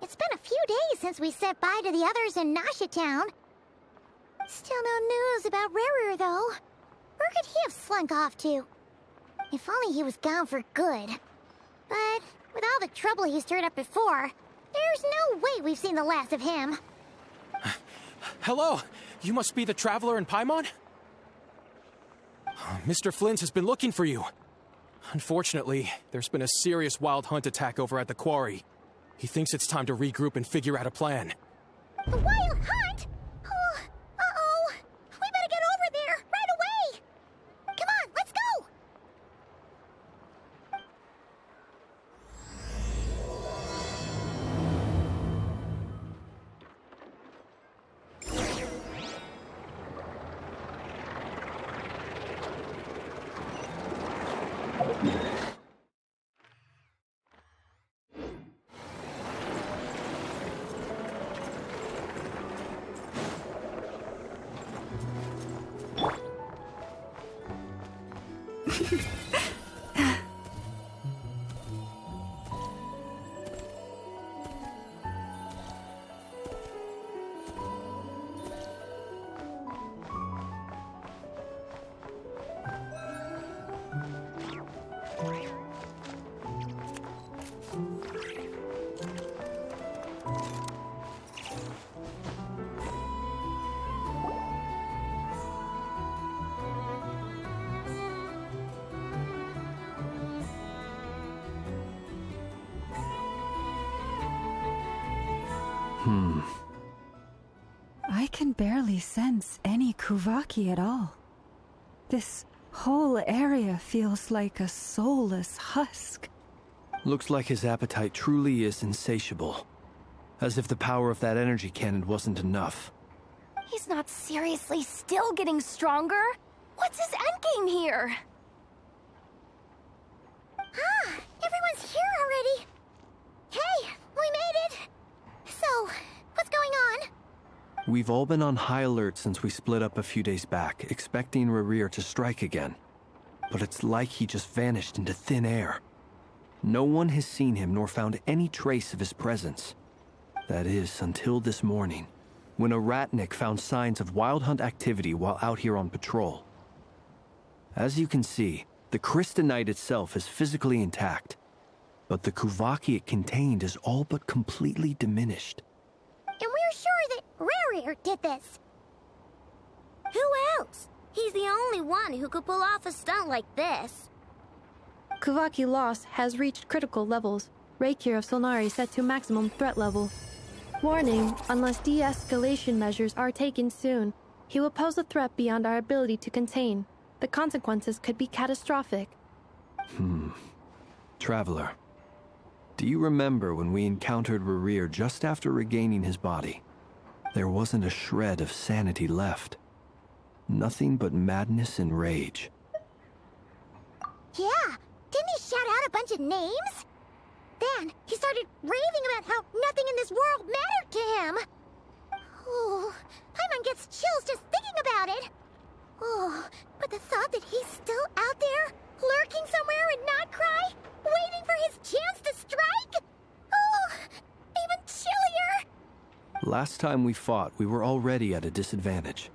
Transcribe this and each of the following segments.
It's been a few days since we said bye to the others in Nasha Town. Still no news about Rarer, though. Where could he have slunk off to? If only he was gone for good. But with all the trouble he stirred up before, there's no way we've seen the last of him. Hello! You must be the traveler in Paimon? Mr. Flint has been looking for you. Unfortunately, there's been a serious wild hunt attack over at the quarry. He thinks it's time to regroup and figure out a plan. A wild hunt? Oh, uh-oh. We better get over there, right away! Come on, let's go! I can barely sense any Kuvaki at all. This whole area feels like a soulless husk. Looks like his appetite truly is insatiable. As if the power of that energy cannon wasn't enough. He's not seriously still getting stronger? What's his endgame here? Ah, everyone's here already. Hey, we made it. So, what's going on? We've all been on high alert since we split up a few days back, expecting Rarir to strike again. But it's like he just vanished into thin air. No one has seen him nor found any trace of his presence. That is, until this morning, when a ratnik found signs of wild hunt activity while out here on patrol. As you can see, the crystalline itself is physically intact, but the Kuvaki it contained is all but completely diminished. And we're sure that Rarir did this. Who else? He's the only one who could pull off a stunt like this. Kuvaki loss has reached critical levels. Reikir of Solnari set to maximum threat level. Warning, unless de-escalation measures are taken soon, he will pose a threat beyond our ability to contain. The consequences could be catastrophic. Traveler, do you remember when we encountered Rarir just after regaining his body? There wasn't a shred of sanity left. Nothing but madness and rage. Yeah, didn't he shout out a bunch of names? Then he started raving about how nothing in this world mattered to him. Oh, Paimon gets chills just thinking about it. Oh, but the thought that he's still out there, lurking somewhere in Nod Krai, waiting for his chance to strike? Oh, even chillier. Last time we fought, we were already at a disadvantage.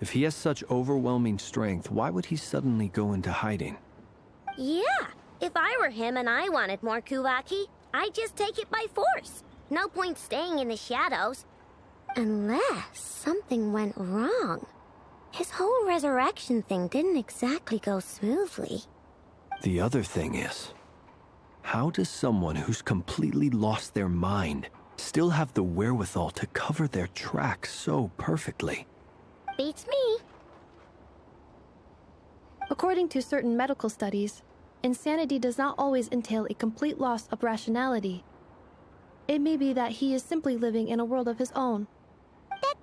If he has such overwhelming strength, why would he suddenly go into hiding? Yeah, if I were him and I wanted more Kuvaki, I'd just take it by force. No point staying in the shadows. Unless something went wrong. His whole resurrection thing didn't exactly go smoothly. The other thing is, how does someone who's completely lost their mind still have the wherewithal to cover their tracks so perfectly? Beats me. According to certain medical studies, insanity does not always entail a complete loss of rationality. it may be that he is simply living in a world of his own. That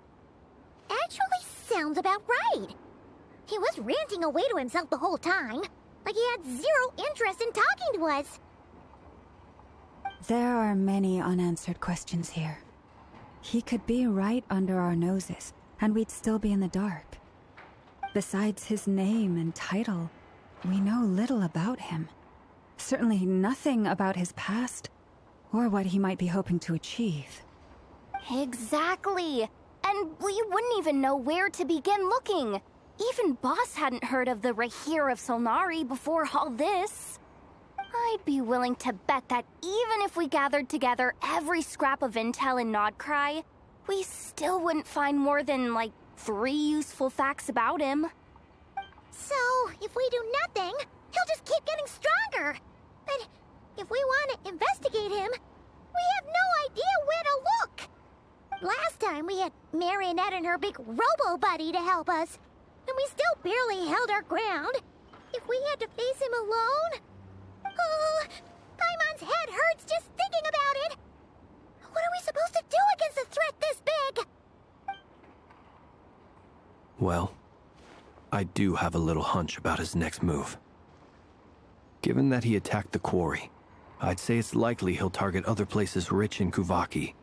actually sounds about right. He was ranting away to himself the whole time, like he had zero interest in talking to us. There are many unanswered questions here. He could be right under our noses, and we'd still be in the dark. Besides his name and title, we know little about him. Certainly nothing about his past, or what he might be hoping to achieve. Exactly. And we wouldn't even know where to begin looking. Even Boss hadn't heard of the Registro of Solnari before all this. I'd be willing to bet that even if we gathered together every scrap of intel in Nod Krai, we still wouldn't find more than, like, 3 useful facts about him. So, if we do nothing, he'll just keep getting stronger. But if we want to investigate him, we have no idea where to look. Last time we had Marionette and her big robo-buddy to help us, and we still barely held our ground. If we had to face him alone... Oh, Paimon's head hurts just thinking about it. What are we supposed to do against a threat this big? Well, I do have a little hunch about his next move. Given that he attacked the quarry, I'd say it's likely he'll target other places rich in Kuvaki.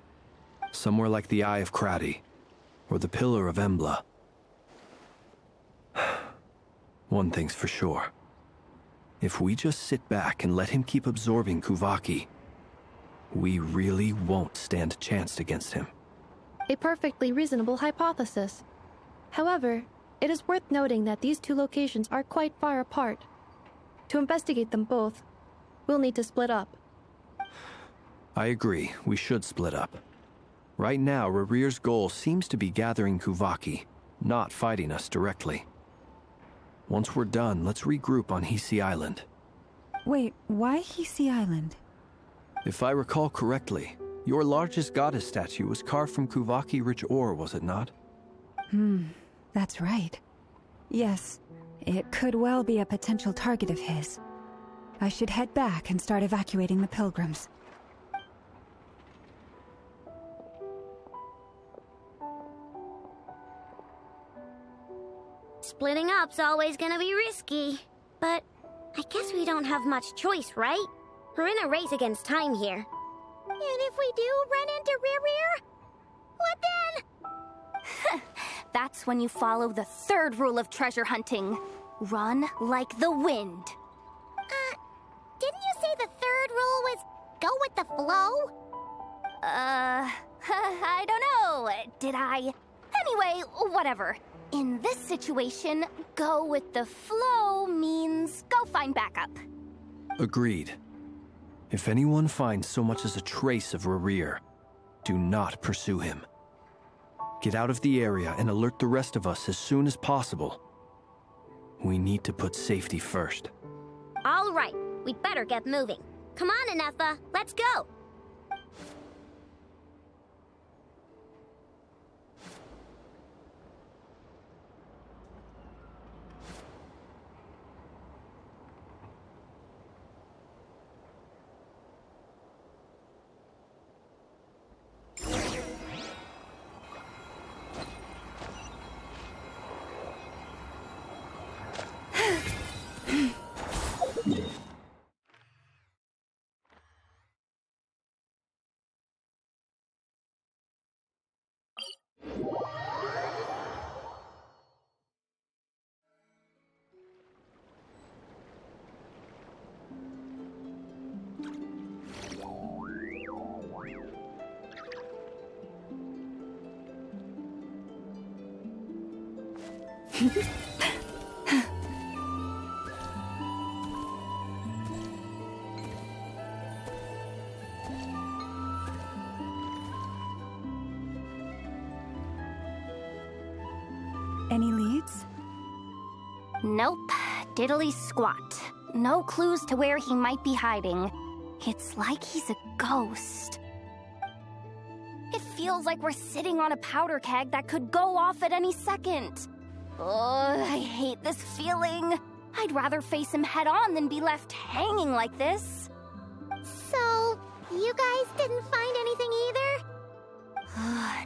Somewhere like the Eye of Krati, or the Pillar of Embla. One thing's for sure. If we just sit back and let him keep absorbing Kuvaki, we really won't stand a chance against him. A perfectly reasonable hypothesis. However, it is worth noting that these two locations are quite far apart. To investigate them both, we'll need to split up. I agree, we should split up. Right now, Rarir's goal seems to be gathering Kuvaki, not fighting us directly. Once we're done, let's regroup on Hisi Island. Wait, why Hisi Island? If I recall correctly, your largest goddess statue was carved from Kuvaki-rich ore, was it not? That's right. Yes, it could well be a potential target of his. I should head back and start evacuating the pilgrims. Splitting up's always gonna be risky. But I guess we don't have much choice, right? We're in a race against time here. And if we do run into Rerir, what then? That's when you follow the 3rd rule of treasure hunting. Run like the wind. Didn't you say the 3rd rule was go with the flow? I don't know. Did I? Anyway, whatever. In this situation, go with the flow means go find backup. Agreed. If anyone finds so much as a trace of Rarir, do not pursue him. Get out of the area and alert the rest of us as soon as possible. We need to put safety first. All right, we'd better get moving. Come on, Inepha, let's go. Any leads? Nope. Diddly squat. No clues to where he might be hiding. It's like he's a ghost. It feels like we're sitting on a powder keg that could go off at any second. Ugh, I hate this feeling. I'd rather face him head on than be left hanging like this. So, you guys didn't find anything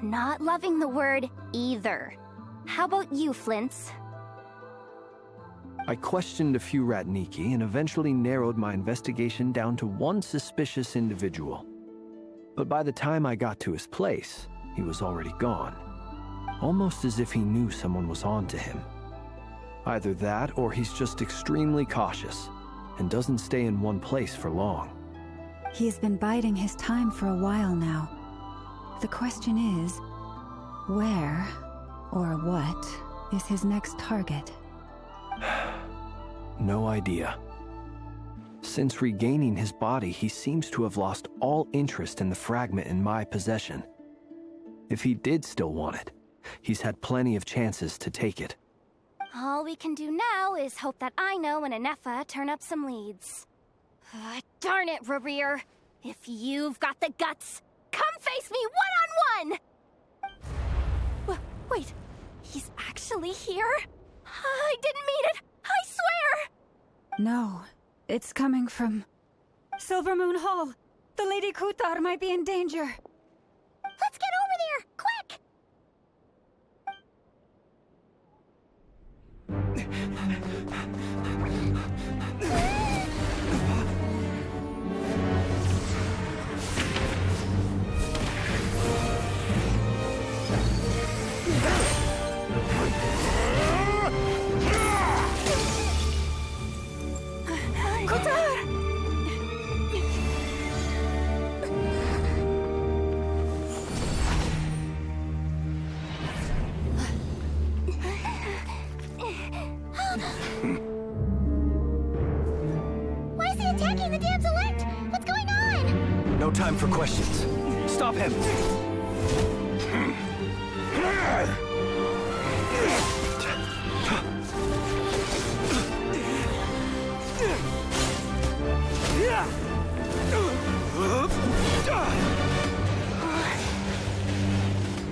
not loving the word either. How about you, Flints? I questioned a few Ratniki and eventually narrowed my investigation down to one suspicious individual. But by the time I got to his place, he was already gone. Almost as if he knew someone was on to him. Either that, or he's just extremely cautious and doesn't stay in one place for long. He's been biding his time for a while now. The question is, where or what is his next target? No idea. Since regaining his body, he seems to have lost all interest in the fragment in my possession. If he did still want it, he's had plenty of chances to take it. All we can do now is hope that Aino and Anefa turn up some leads. Darn it, Rerir! If you've got the guts, come face me one-on-one! Wait, he's actually here? I didn't mean it! I swear! No, it's coming from Silver Moon Hall. The Lady Kutar might be in danger. Let's get over there, quick! Why is he attacking the damselette? What's going on? No time for questions. Stop him!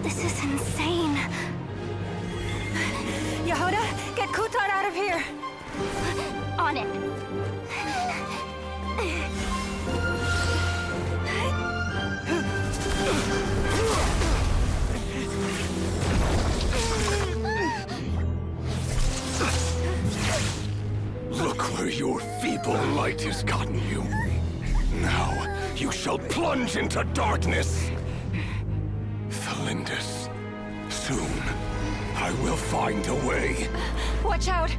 This is insane. Yehuda, get Kutar out of here! On it. Look where your feeble light has gotten you. Now, you shall plunge into darkness. Thalindus, soon, I will find a way. Watch out!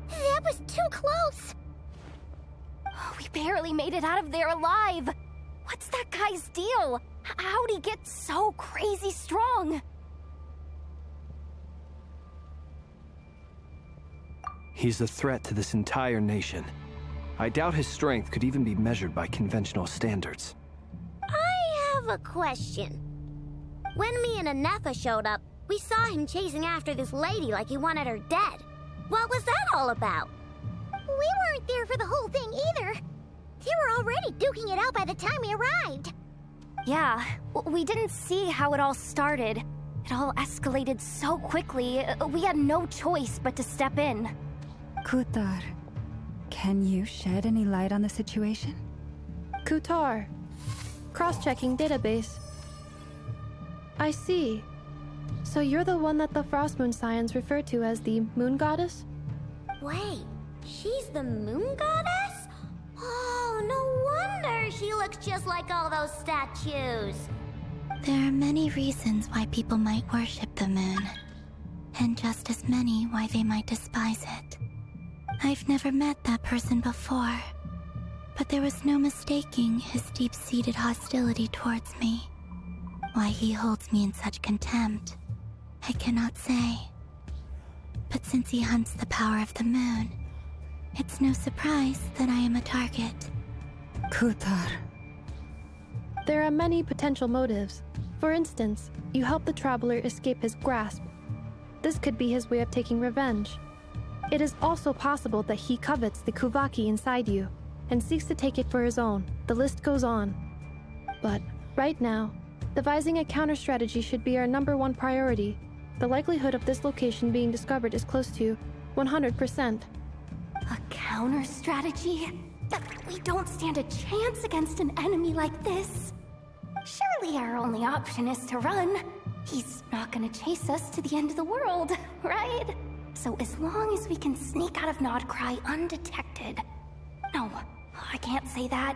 That was too close! We barely made it out of there alive. What's that guy's deal? How'd he get so crazy strong? He's a threat to this entire nation. I doubt his strength could even be measured by conventional standards. I have a question. When me and Anefa showed up, we saw him chasing after this lady like he wanted her dead. What was that all about? We weren't there for the whole thing either. They were already duking it out by the time we arrived. Yeah, we didn't see how it all started. It all escalated so quickly, we had no choice but to step in. Kutar, can you shed any light on the situation? Kutar. Cross-checking database. I see. So you're the one that the Frost Moon Scions refer to as the Moon Goddess? Wait, she's the moon goddess? Oh, no wonder she looks just like all those statues. There are many reasons why people might worship the moon, and just as many why they might despise it. I've never met that person before, but there was no mistaking his deep-seated hostility towards me. Why he holds me in such contempt, I cannot say. But since he hunts the power of the moon, it's no surprise that I am a target. Kutar. There are many potential motives. For instance, you help the traveler escape his grasp. This could be his way of taking revenge. It is also possible that he covets the Kuvaki inside you and seeks to take it for his own. The list goes on. But right now, devising a counter-strategy should be our #1 priority. The likelihood of this location being discovered is close to 100%. A counter-strategy? We don't stand a chance against an enemy like this. Surely our only option is to run. He's not gonna chase us to the end of the world, right? So as long as we can sneak out of Nod Krai undetected... No, I can't say that.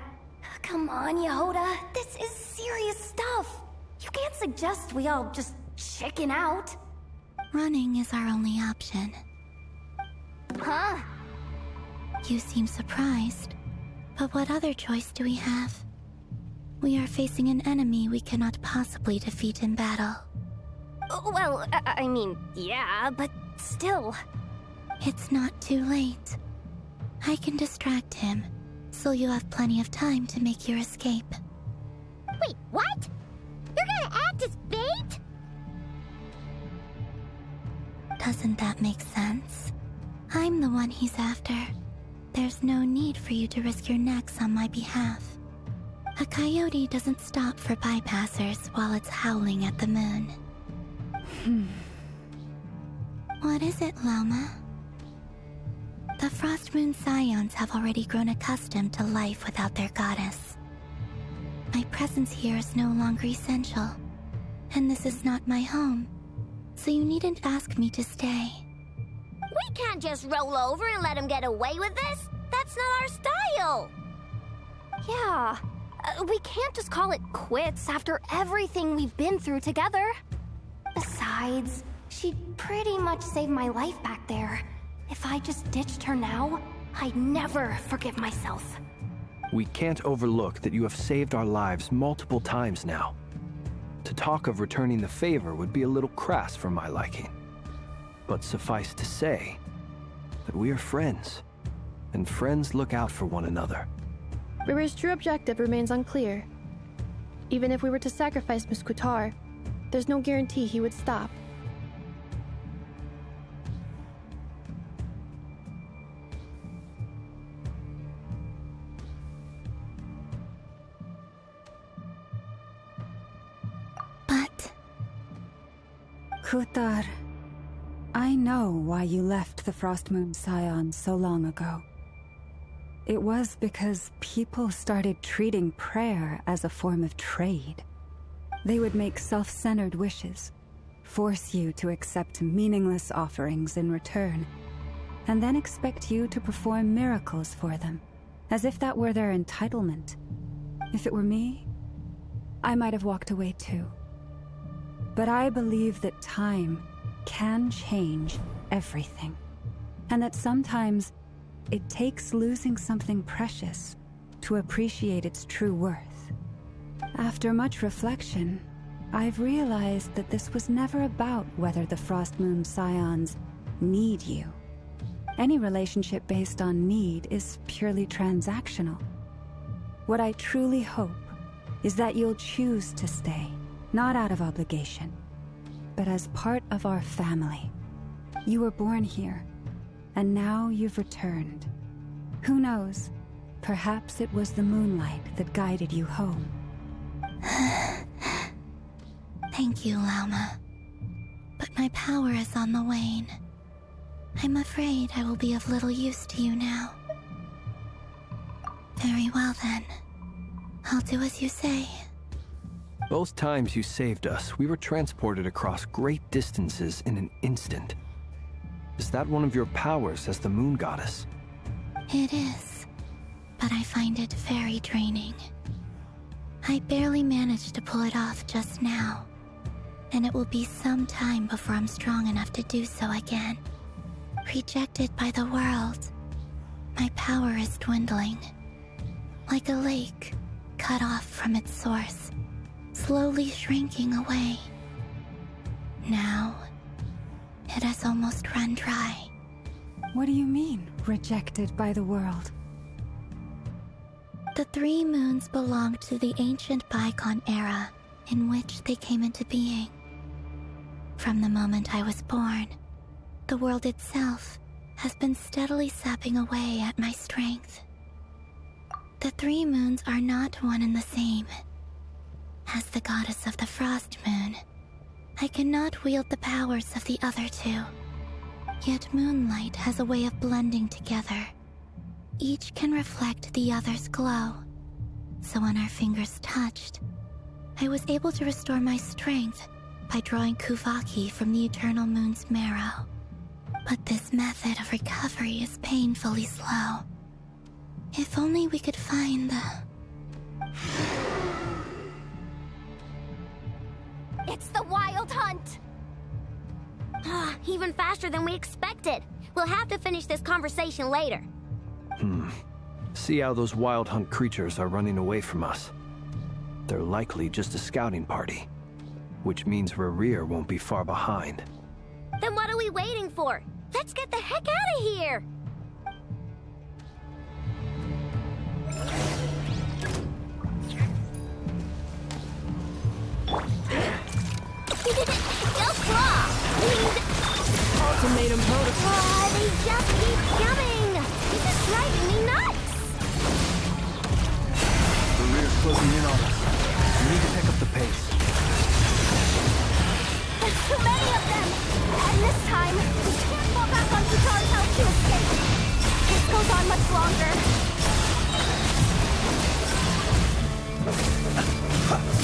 Come on, Yehoda, this is serious stuff. You can't suggest we all just chicken out. Running is our only option. Huh? You seem surprised, but what other choice do we have? We are facing an enemy we cannot possibly defeat in battle. Well, I mean, yeah, but still. It's not too late. I can distract him, so you have plenty of time to make your escape. Wait, what? You're gonna act as bait? Doesn't that make sense? I'm the one he's after. There's no need for you to risk your necks on my behalf. A coyote doesn't stop for bypassers while it's howling at the moon. What is it, Loma? The Frost Moon Scions have already grown accustomed to life without their goddess. My presence here is no longer essential, and this is not my home, so you needn't ask me to stay. We can't just roll over and let him get away with this. That's not our style. Yeah, we can't just call it quits after everything we've been through together. Besides, she'd pretty much saved my life back there. If I just ditched her now, I'd never forgive myself. We can't overlook that you have saved our lives multiple times now. To talk of returning the favor would be a little crass for my liking. But suffice to say that we are friends, and friends look out for one another. Riri's true objective remains unclear. Even if we were to sacrifice Miss Kutar, there's no guarantee he would stop. But... Kutar, I know why you left the Frost Moon Scions so long ago. It was because people started treating prayer as a form of trade. They would make self-centered wishes, force you to accept meaningless offerings in return, and then expect you to perform miracles for them, as if that were their entitlement. If it were me, I might have walked away too. But I believe that time can change everything, and that sometimes it takes losing something precious to appreciate its true worth. After much reflection, I've realized that this was never about whether the Frost Moon Scions need you. Any relationship based on need is purely transactional. What I truly hope is that you'll choose to stay, not out of obligation, but as part of our family. You were born here, and now you've returned. Who knows? Perhaps it was the moonlight that guided you home. Thank you, Lauma. but my power is on the wane. I'm afraid I will be of little use to you now. Very well then. I'll do as you say. Both times you saved us, we were transported across great distances in an instant. Is that one of your powers as the moon goddess? It is, but I find it very draining. I barely managed to pull it off just now, and it will be some time before I'm strong enough to do so again. Rejected by the world, my power is dwindling. Like a lake, cut off from its source, slowly shrinking away. Now, it has almost run dry. What do you mean, rejected by the world? The 3 moons belong to the ancient bygone era in which they came into being. From the moment I was born, the world itself has been steadily sapping away at my strength. The 3 moons are not one and the same. As the goddess of the frost moon, I cannot wield the powers of the other 2. Yet moonlight has a way of blending together. Each can reflect the other's glow. So when our fingers touched, I was able to restore my strength by drawing Kuvaki from the eternal moon's marrow. But this method of recovery is painfully slow. If only we could find the... It's the Wild Hunt! Even faster than we expected. We'll have to finish this conversation later. See how those Wild Hunt creatures are running away from us. They're likely just a scouting party, which means Rerir won't be far behind. Then what are we waiting for? Let's get the heck out of here! Ultimatum protocol. They just keep coming! This is driving me nuts! Rerir's closing in on us. We need to pick up the pace. There's too many of them! And this time, we can't fall back on Guitar's house to escape! This goes on much longer.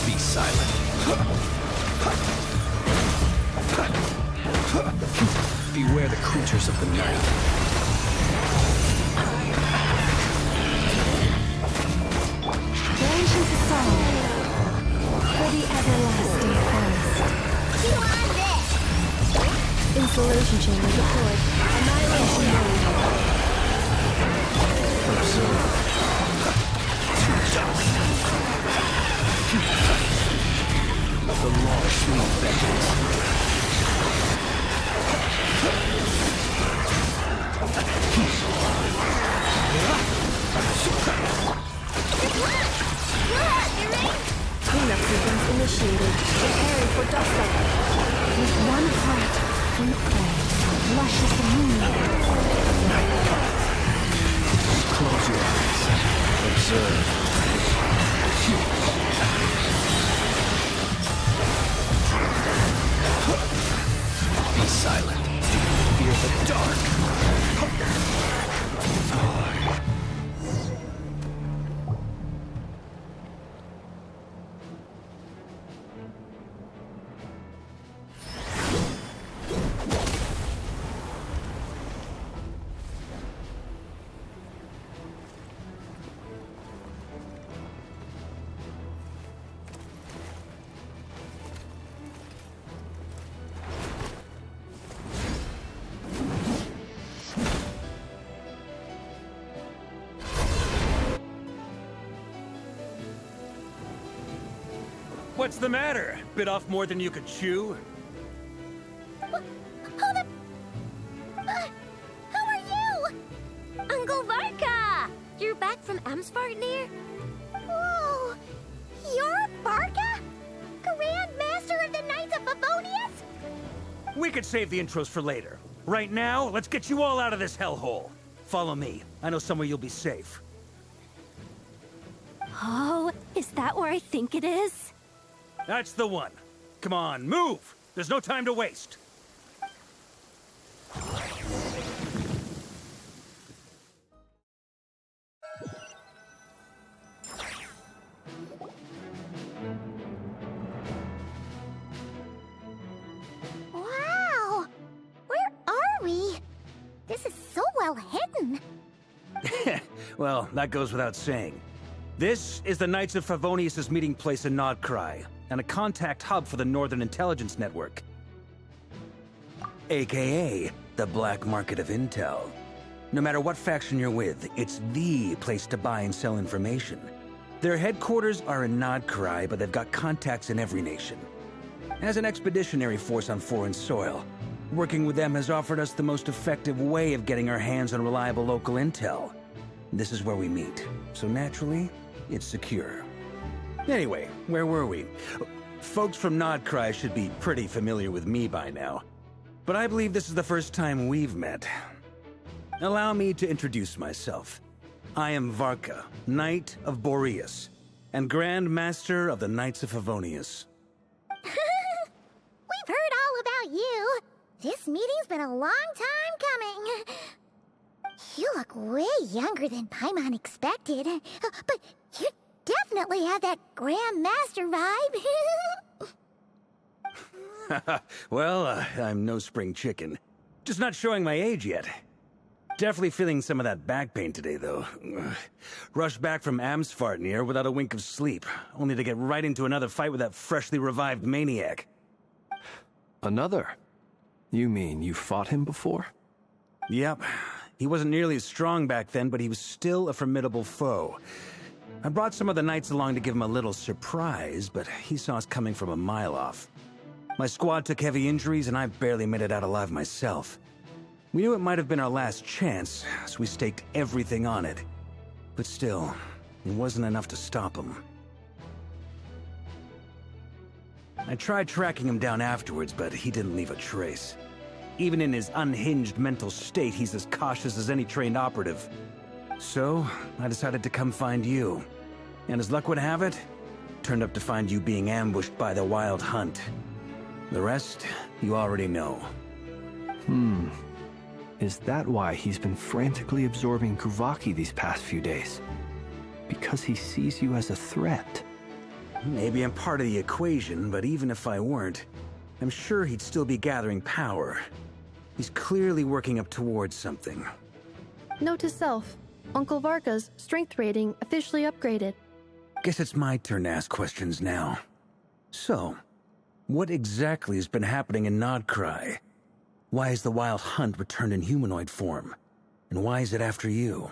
Be silent. Beware the creatures of the night. Range is a song for the everlasting forest. You on this! Installation chamber deployed. Annihilation mode. Observe. The long sweet vengeance. Cleanup sequence initiated. Preparing for dust cycle. With one heart, we pray, lush as the moon. Close your eyes. Observe. Be silent. Fear the dark. What's the matter? Bit off more than you could chew? Who are you? Uncle Varka! You're back from Amsvartnir? Whoa! You're Varka? Grand Master of the Knights of Favonius? We could save the intros for later. Right now, let's get you all out of this hellhole. Follow me. I know somewhere you'll be safe. Oh, is that where I think it is? That's the one. Come on, move! There's no time to waste. Wow! Where are we? This is so well hidden. Well, that goes without saying. This is the Knights of Favonius' meeting place in Nod Krai, and a contact hub for the Northern Intelligence Network. AKA, the black market of intel. No matter what faction you're with, it's the place to buy and sell information. Their headquarters are in Nod Krai, but they've got contacts in every nation. As an expeditionary force on foreign soil, working with them has offered us the most effective way of getting our hands on reliable local intel. This is where we meet, so naturally, it's secure. Anyway, where were we? Folks from Nod Krai should be pretty familiar with me by now, but I believe this is the first time we've met. Allow me to introduce myself. I am Varka, Knight of Boreas, and Grand Master of the Knights of Favonius. We've heard all about you. This meeting's been a long time coming. You look way younger than Paimon expected, but you definitely have that Grand Master vibe. Well, I'm no spring chicken. Just not showing my age yet. Definitely feeling some of that back pain today, though. Rushed back from Amsfartnir without a wink of sleep, only to get right into another fight with that freshly revived maniac. Another? You mean you fought him before? Yep. He wasn't nearly as strong back then, but he was still a formidable foe. I brought some of the knights along to give him a little surprise, but he saw us coming from a mile off. My squad took heavy injuries, and I barely made it out alive myself. We knew it might have been our last chance, so we staked everything on it. But still, it wasn't enough to stop him. I tried tracking him down afterwards, but he didn't leave a trace. Even in his unhinged mental state, he's as cautious as any trained operative. So, I decided to come find you. And as luck would have it, turned up to find you being ambushed by the Wild Hunt. The rest, you already know. Is that why he's been frantically absorbing Kuvaki these past few days? Because he sees you as a threat? Maybe I'm part of the equation, but even if I weren't, I'm sure he'd still be gathering power. He's clearly working up towards something. Note to self, Uncle Varka's strength rating officially upgraded. Guess it's my turn to ask questions now. So, what exactly has been happening in Nod Krai? Why is the Wild Hunt returned in humanoid form? And why is it after you?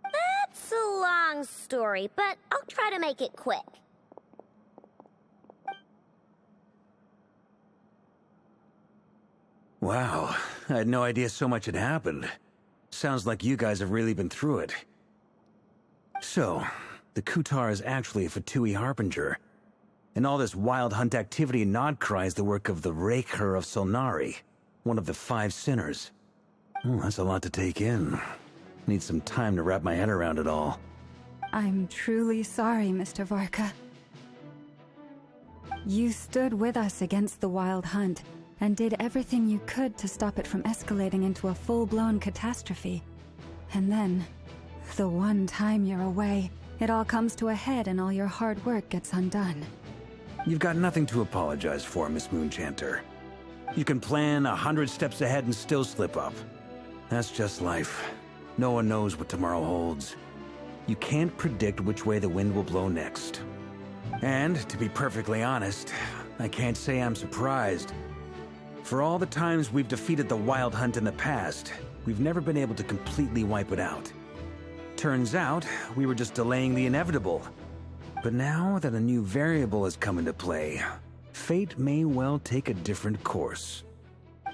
That's a long story, but I'll try to make it quick. Wow, I had no idea so much had happened. Sounds like you guys have really been through it. So, the Kutar is actually a Fatui Harbinger. And all this Wild Hunt activity in Nod Krai is the work of the Raker of Solnari, one of the 5 sinners. Oh, that's a lot to take in. Need some time to wrap my head around it all. I'm truly sorry, Mr. Varka. You stood with us against the Wild Hunt, and did everything you could to stop it from escalating into a full-blown catastrophe. And then, the one time you're away, it all comes to a head and all your hard work gets undone. You've got nothing to apologize for, Miss Moonchanter. You can plan 100 steps ahead and still slip up. That's just life. No one knows what tomorrow holds. You can't predict which way the wind will blow next. And, to be perfectly honest, I can't say I'm surprised. For all the times we've defeated the Wild Hunt in the past, we've never been able to completely wipe it out. Turns out, we were just delaying the inevitable. But now that a new variable has come into play, fate may well take a different course.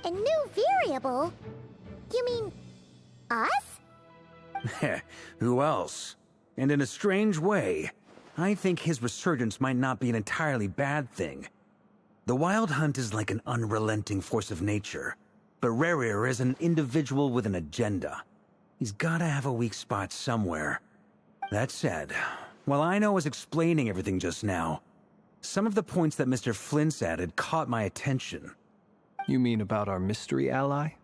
A new variable? You mean us? Who else? And in a strange way, I think his resurgence might not be an entirely bad thing. The Wild Hunt is like an unrelenting force of nature, but Rerir is an individual with an agenda. He's gotta have a weak spot somewhere. That said, while I was explaining everything just now, some of the points that Mr. Flint's added caught my attention. You mean about our mystery ally?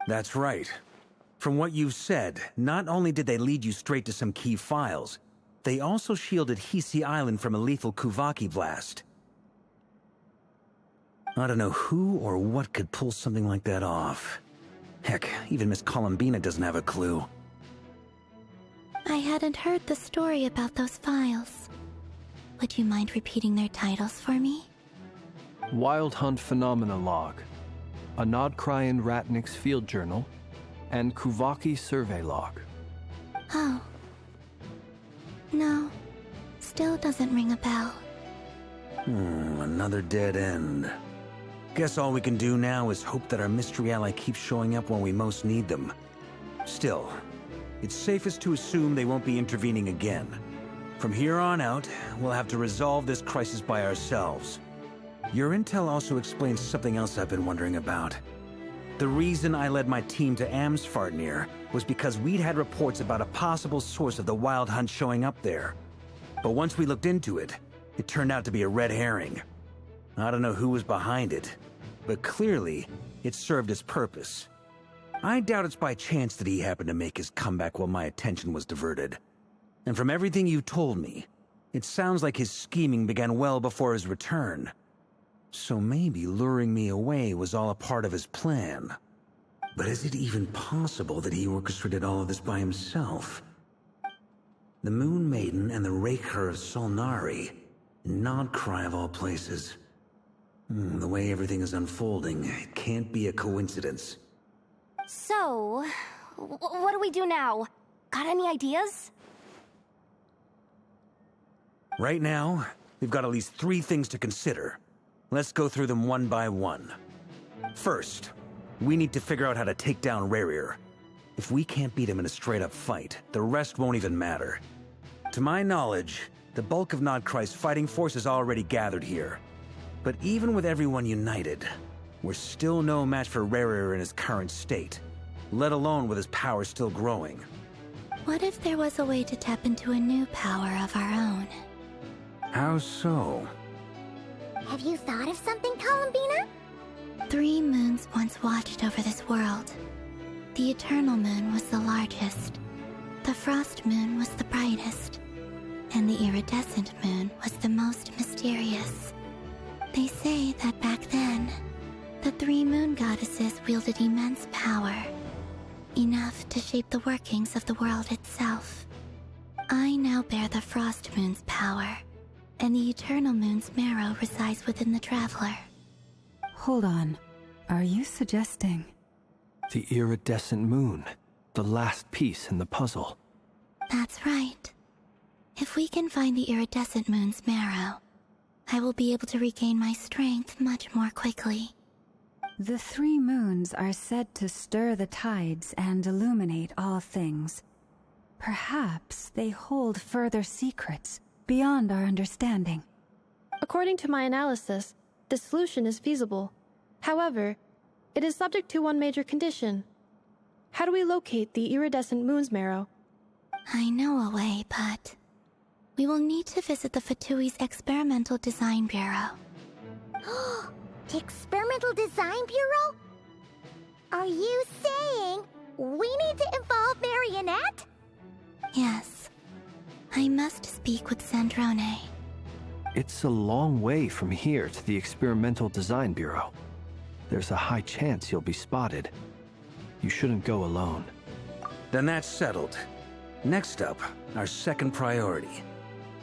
That's right. From what you've said, not only did they lead you straight to some key files, they also shielded Hisi Island from a lethal Kuvaki blast. I don't know who or what could pull something like that off. Heck, even Miss Columbina doesn't have a clue. I hadn't heard the story about those files. Would you mind repeating their titles for me? Wild Hunt Phenomena Log, a Nod Krai and Ratnik's Field Journal, and Kuvaki Survey Log. Oh. No. Still doesn't ring a bell. Another dead end. Guess all we can do now is hope that our mystery ally keeps showing up when we most need them. Still, it's safest to assume they won't be intervening again. From here on out, we'll have to resolve this crisis by ourselves. Your intel also explains something else I've been wondering about. The reason I led my team to Amsfartnir was because we'd had reports about a possible source of the Wild Hunt showing up there. But once we looked into it, it turned out to be a red herring. I don't know who was behind it, but clearly, it served its purpose. I doubt it's by chance that he happened to make his comeback while my attention was diverted. And from everything you told me, it sounds like his scheming began well before his return. So maybe luring me away was all a part of his plan. But is it even possible that he orchestrated all of this by himself? The Moon Maiden and the Raker of Solnari, Nod Krai of all places. The way everything is unfolding, it can't be a coincidence. So, what do we do now? Got any ideas? Right now, we've got at least 3 things to consider. Let's go through them one by one. First, we need to figure out how to take down Rerir. If we can't beat him in a straight-up fight, the rest won't even matter. To my knowledge, the bulk of Nod Krai's fighting force is already gathered here. But even with everyone united, we're still no match for Rerir in his current state, let alone with his power still growing. What if there was a way to tap into a new power of our own? How so? Have you thought of something, Columbina? 3 moons once watched over this world. The Eternal Moon was the largest. The Frost Moon was the brightest. And the Iridescent Moon was the most mysterious. They say that back then, the 3 moon goddesses wielded immense power. Enough to shape the workings of the world itself. I now bear the Frost Moon's power, and the Eternal Moon's marrow resides within the Traveler. Hold on. Are you suggesting... The Iridescent Moon, the last piece in the puzzle. That's right. If we can find the Iridescent Moon's marrow, I will be able to regain my strength much more quickly. The 3 moons are said to stir the tides and illuminate all things. Perhaps they hold further secrets beyond our understanding. According to my analysis, the solution is feasible. However, it is subject to one major condition. How do we locate the Iridescent Moon's marrow? I know a way, but... we will need to visit the Fatui's Experimental Design Bureau. The Experimental Design Bureau? Are you saying we need to involve Marionette? Yes. I must speak with Sandrone. It's a long way from here to the Experimental Design Bureau. There's a high chance you'll be spotted. You shouldn't go alone. Then that's settled. Next up, our second priority.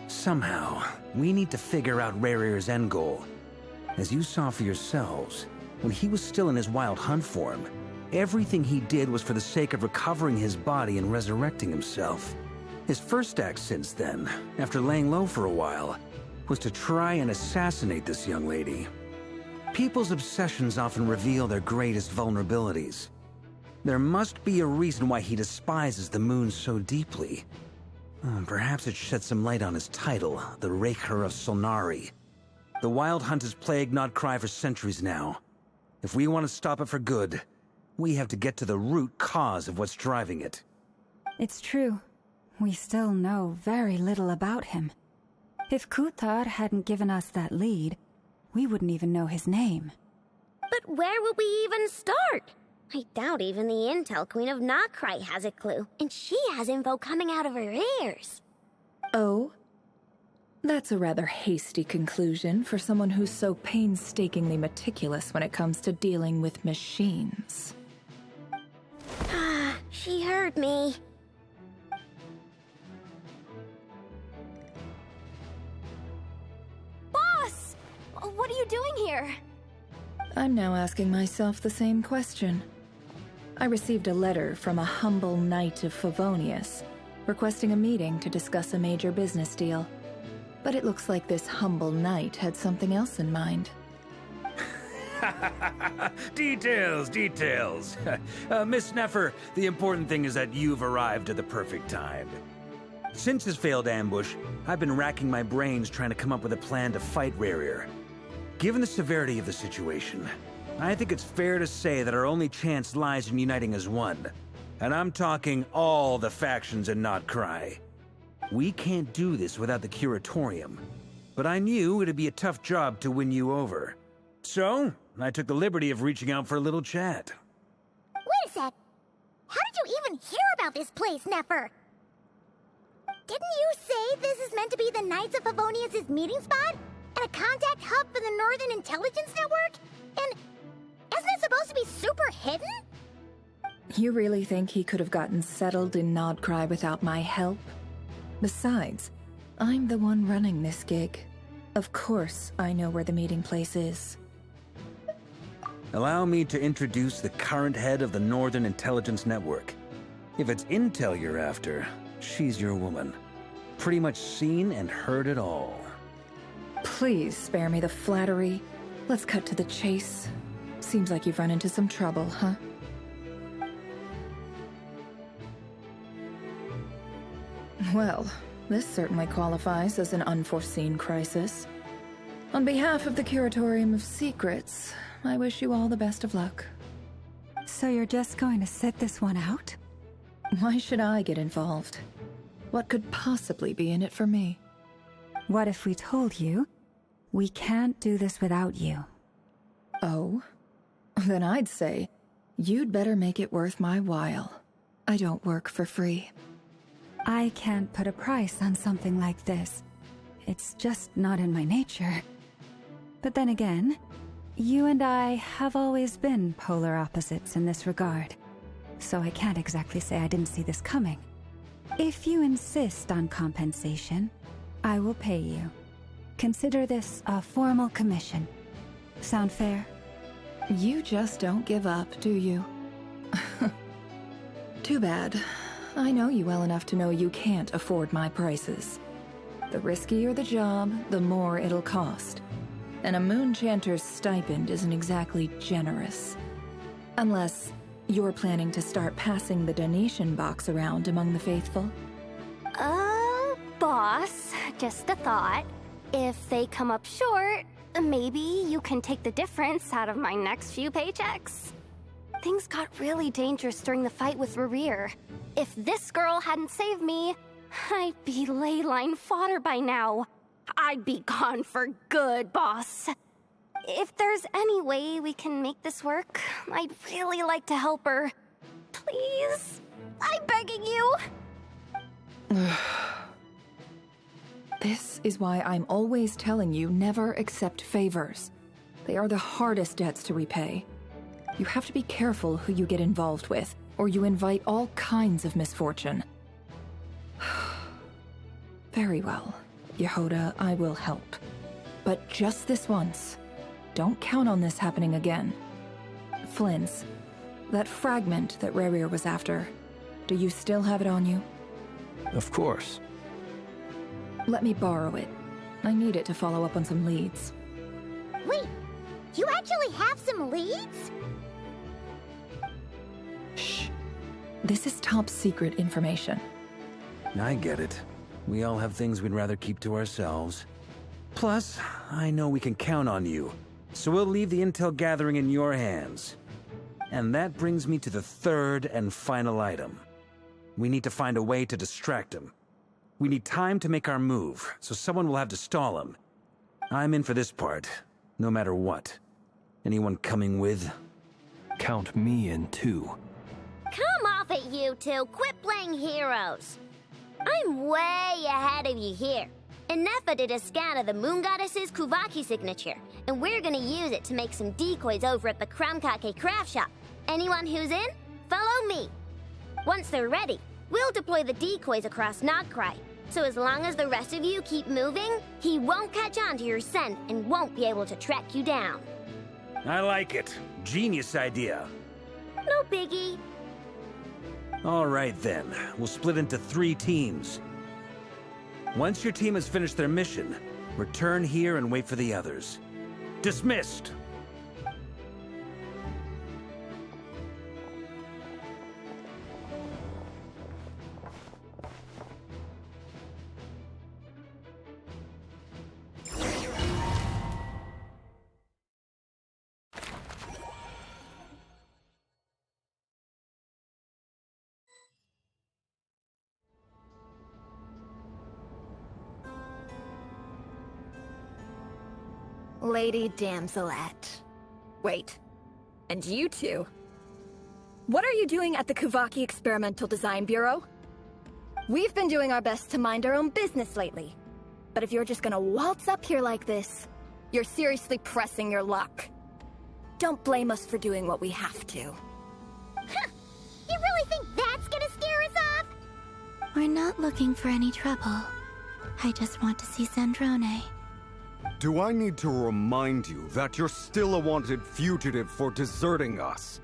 Somehow, we need to figure out Rerir's end goal. As you saw for yourselves, when he was still in his Wild Hunt form, everything he did was for the sake of recovering his body and resurrecting himself. His first act since then, after laying low for a while, was to try and assassinate this young lady. People's obsessions often reveal their greatest vulnerabilities. There must be a reason why he despises the moon so deeply. Perhaps it sheds some light on his title, the Raker of Solnari. The Wild Hunt has plagued Nod Krai for centuries now. If we want to stop it for good, we have to get to the root cause of what's driving it. It's true. We still know very little about him. If Kuthar hadn't given us that lead, we wouldn't even know his name. But where would we even start? I doubt even the Intel Queen of Nod Krai has a clue, and she has info coming out of her ears. Oh? That's a rather hasty conclusion for someone who's so painstakingly meticulous when it comes to dealing with machines. She heard me. Boss! What are you doing here? I'm now asking myself the same question. I received a letter from a humble knight of Favonius, requesting a meeting to discuss a major business deal. But it looks like this humble knight had something else in mind. Details. Miss Neffer, the important thing is that you've arrived at the perfect time. Since his failed ambush, I've been racking my brains trying to come up with a plan to fight Rerir. Given the severity of the situation, I think it's fair to say that our only chance lies in uniting as one. And I'm talking all the factions in Nod Krai. We can't do this without the Curatorium, but I knew it'd be a tough job to win you over. So, I took the liberty of reaching out for a little chat. Wait a sec. How did you even hear about this place, Neffer? Didn't you say this is meant to be the Knights of Favonius' meeting spot? And a contact hub for the Northern Intelligence Network? And isn't it supposed to be super hidden? You really think he could have gotten settled in Nod Krai without my help? Besides, I'm the one running this gig. Of course I know where the meeting place is. Allow me to introduce the current head of the Northern Intelligence Network. If it's intel you're after, she's your woman. Pretty much seen and heard it all. Please spare me the flattery. Let's cut to the chase. Seems like you've run into some trouble, huh? Well, this certainly qualifies as an unforeseen crisis. On behalf of the Curatorium of Secrets, I wish you all the best of luck. So you're just going to sit this one out? Why should I get involved? What could possibly be in it for me? What if we told you we can't do this without you? Oh? Then I'd say you'd better make it worth my while. I don't work for free. I can't put a price on something like this. It's just not in my nature. But then again, you and I have always been polar opposites in this regard, so I can't exactly say I didn't see this coming. If you insist on compensation, I will pay you. Consider this a formal commission. Sound fair? You just don't give up, do you? Too bad. I know you well enough to know you can't afford my prices. The riskier the job, the more it'll cost. And a moon chanter's stipend isn't exactly generous. Unless you're planning to start passing the donation box around among the faithful. Boss, just a thought. If they come up short, maybe you can take the difference out of my next few paychecks. Things got really dangerous during the fight with Rerir. If this girl hadn't saved me, I'd be ley line fodder by now. I'd be gone for good, boss. If there's any way we can make this work, I'd really like to help her. Please, I'm begging you. This is why I'm always telling you never accept favors. They are the hardest debts to repay. You have to be careful who you get involved with, or you invite all kinds of misfortune. Very well, Yehoda, I will help. But just this once. Don't count on this happening again. Flynn's, that fragment that Rerir was after, do you still have it on you? Of course. Let me borrow it. I need it to follow up on some leads. Wait, you actually have some leads? Shh. This is top secret information. I get it. We all have things we'd rather keep to ourselves. Plus, I know we can count on you, so we'll leave the intel gathering in your hands. And that brings me to the third and final item. We need to find a way to distract him. We need time to make our move, so someone will have to stall him. I'm in for this part, no matter what. Anyone coming with? count me in too. Come off it, you two. Quit playing heroes. I'm way ahead of you here. Ineffa did a scan of the moon goddess's Kuvaki signature, and we're gonna use it to make some decoys over at the Kramkake craft shop. Anyone who's in, follow me. Once they're ready, we'll deploy the decoys across Nod Krai. So as long as the rest of you keep moving, he won't catch on to your scent and won't be able to track you down. I like it. Genius idea. No biggie. All right then, we'll split into 3 teams. Once your team has finished their mission, return here and wait for the others. Dismissed! Lady Damselette. Wait, and you two? What are you doing at the Kuvaki Experimental Design Bureau? We've been doing our best to mind our own business lately. But if you're just gonna waltz up here like this, you're seriously pressing your luck. Don't blame us for doing what we have to. Huh! You really think that's gonna scare us off? We're not looking for any trouble. I just want to see Zandrone. Do I need to remind you that you're still a wanted fugitive for deserting us?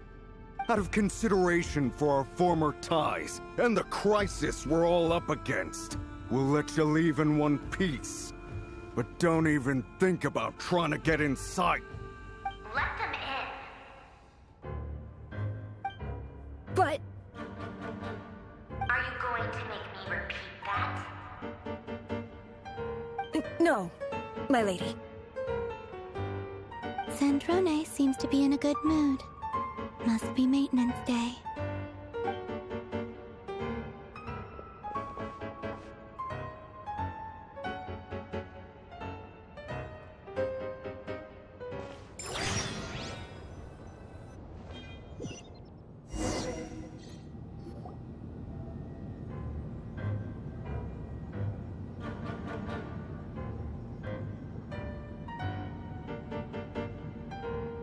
Out of consideration for our former ties and the crisis we're all up against, we'll let you leave in one piece. But don't even think about trying to get inside. Let them in. But... Are you going to make me repeat that? No, my lady. Zandrone seems to be in a good mood. Must be maintenance day.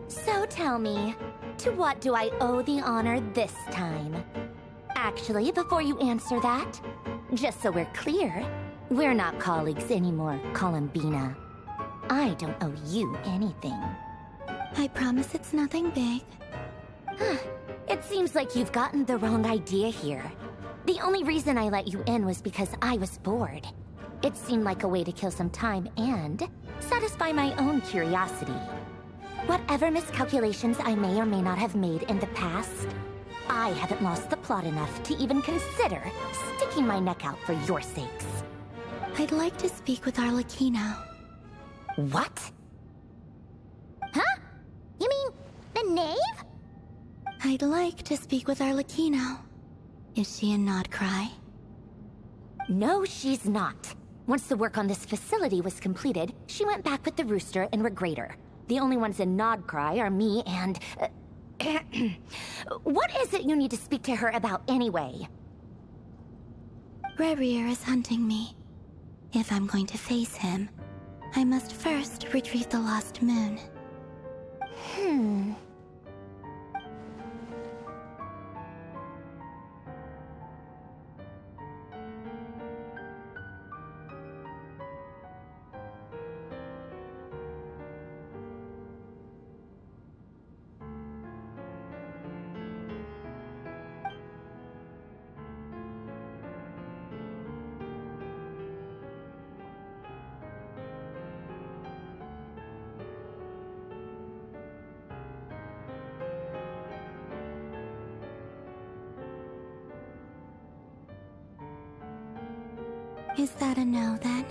So tell me, to what do I owe the honor this time? Actually, before you answer that, just so we're clear, we're not colleagues anymore, Columbina. I don't owe you anything. I promise it's nothing big. It seems like you've gotten the wrong idea here. The only reason I let you in was because I was bored. It seemed like a way to kill some time and satisfy my own curiosity. Whatever miscalculations I may or may not have made in the past, I haven't lost the plot enough to even consider sticking my neck out for your sakes. I'd like to speak with Arlecchino. What? Huh? You mean the knave? I'd like to speak with Arlecchino. Is she in Nod Krai? No, she's not. Once the work on this facility was completed, she went back with the Rooster and Regrator. The only ones in Nod Krai are me and... What is it you need to speak to her about anyway? Rerir is hunting me. If I'm going to face him, I must first retrieve the lost moon. Is that a no, then?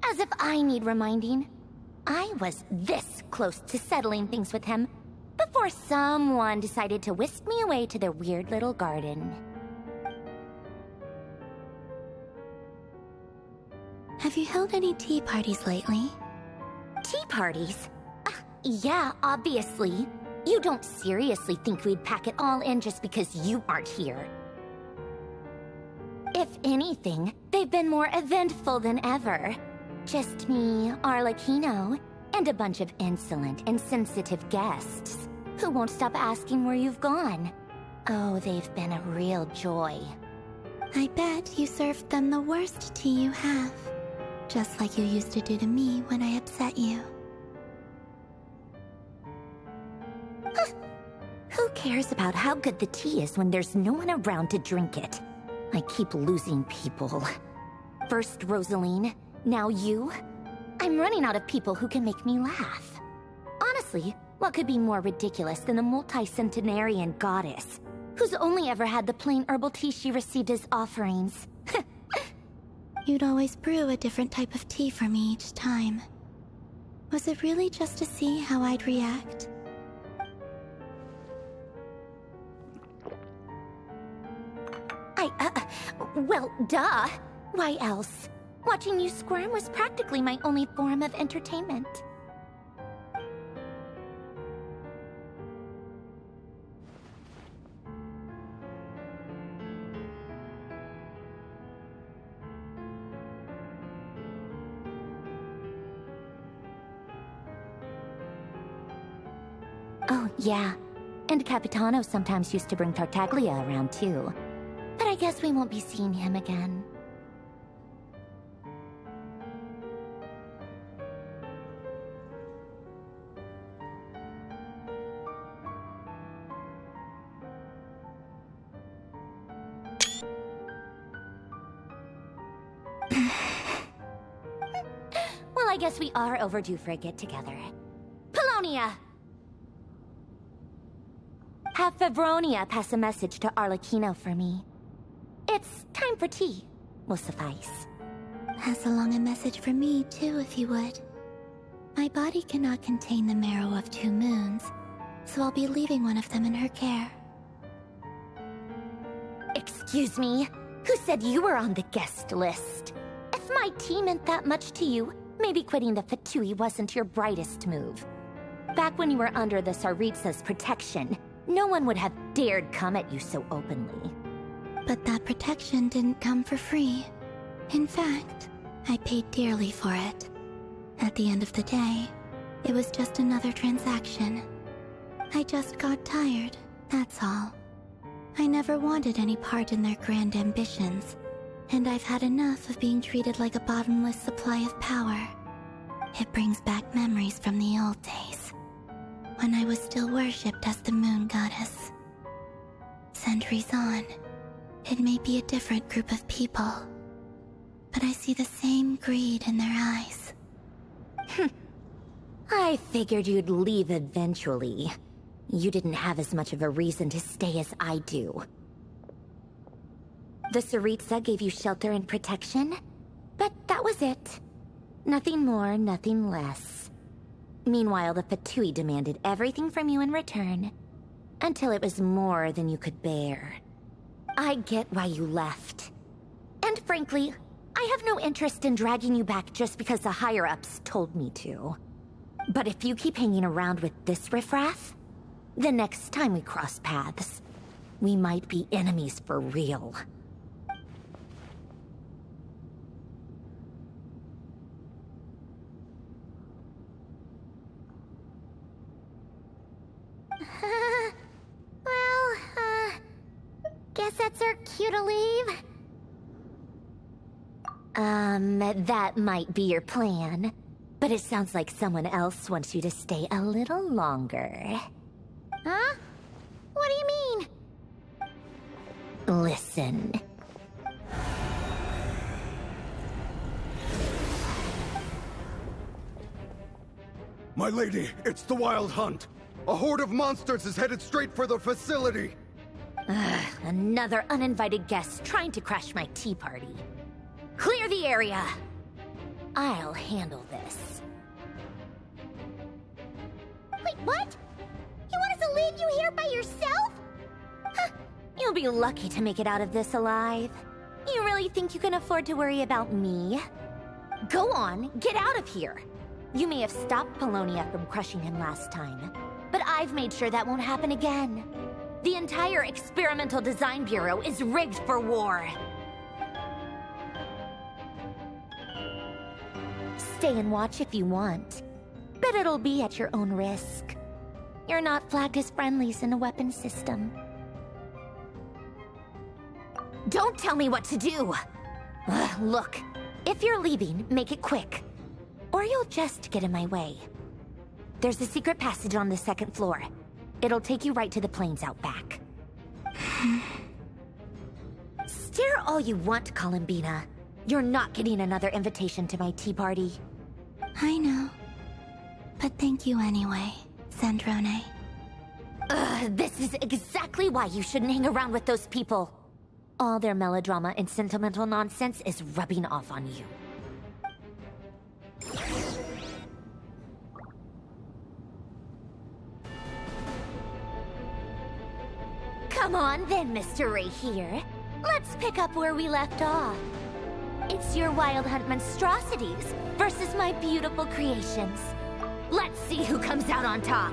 As if I need reminding. I was this close to settling things with him before someone decided to whisk me away to their weird little garden. Have you held any tea parties lately? Tea parties? Yeah, obviously. You don't seriously think we'd pack it all in just because you aren't here. If anything, they've been more eventful than ever. Just me, Arlecchino, and a bunch of insolent, insensitive guests who won't stop asking where you've gone. Oh, they've been a real joy. I bet you served them the worst tea you have. Just like you used to do to me when I upset you. Who cares about how good the tea is when there's no one around to drink it? I keep losing people. First Rosaline, now you. I'm running out of people who can make me laugh. Honestly, what could be more ridiculous than a multi-centenarian goddess who's only ever had the plain herbal tea she received as offerings? You'd always brew a different type of tea for me each time. Was it really just to see how I'd react? Well, duh. Why else? Watching you squirm was practically my only form of entertainment. Oh, yeah. And Capitano sometimes used to bring Tartaglia around, too. But I guess we won't be seeing him again. Well, I guess we are overdue for a get-together. Polonia! Have Favronia pass a message to Arlecchino for me. It's time for tea. Will suffice. Pass along a message for me, too, if you would. My body cannot contain the marrow of 2 moons, so I'll be leaving one of them in her care. Excuse me? Who said you were on the guest list? If my tea meant that much to you, maybe quitting the Fatui wasn't your brightest move. Back when you were under the Tsaritsa's protection, no one would have dared come at you so openly. But that protection didn't come for free. In fact, I paid dearly for it. At the end of the day, it was just another transaction. I just got tired, that's all. I never wanted any part in their grand ambitions, and I've had enough of being treated like a bottomless supply of power. It brings back memories from the old days, when I was still worshipped as the moon goddess. Centuries on, it may be a different group of people, but I see the same greed in their eyes. I figured you'd leave eventually. You didn't have as much of a reason to stay as I do. The Tsaritsa gave you shelter and protection, but that was it. Nothing more, nothing less. Meanwhile, the Fatui demanded everything from you in return, until it was more than you could bear. I get why you left. And frankly, I have no interest in dragging you back just because the higher-ups told me to. But if you keep hanging around with this riffraff, the next time we cross paths, we might be enemies for real. Guess that's our cue to leave. That might be your plan. But it sounds like someone else wants you to stay a little longer. Huh? What do you mean? Listen. My lady, it's the Wild Hunt. A horde of monsters is headed straight for the facility. Another uninvited guest trying to crash my tea party. Clear the area. I'll handle this. Wait, what? You want us to leave leave you here by yourself? You'll be lucky to make it out of this alive. You really think you can afford to worry about me? Go on, get out of here. You may have stopped Polonia from crushing him last time, but I've made sure that won't happen again. The entire Experimental Design Bureau is rigged for war. Stay and watch if you want, but it'll be at your own risk. You're not flagged as friendlies in the weapons system. Don't tell me what to do! Look, if you're leaving, make it quick. Or you'll just get in my way. There's a secret passage on the second floor. It'll take you right to the plains out back. Stare all you want, Columbina. You're not getting another invitation to my tea party. I know. But thank you anyway, Sandrone. This is exactly why you shouldn't hang around with those people. All their melodrama and sentimental nonsense is rubbing off on you. Come on then, Mr. Ray here. Let's pick up where we left off. It's your Wild Hunt monstrosities versus my beautiful creations. Let's see who comes out on top.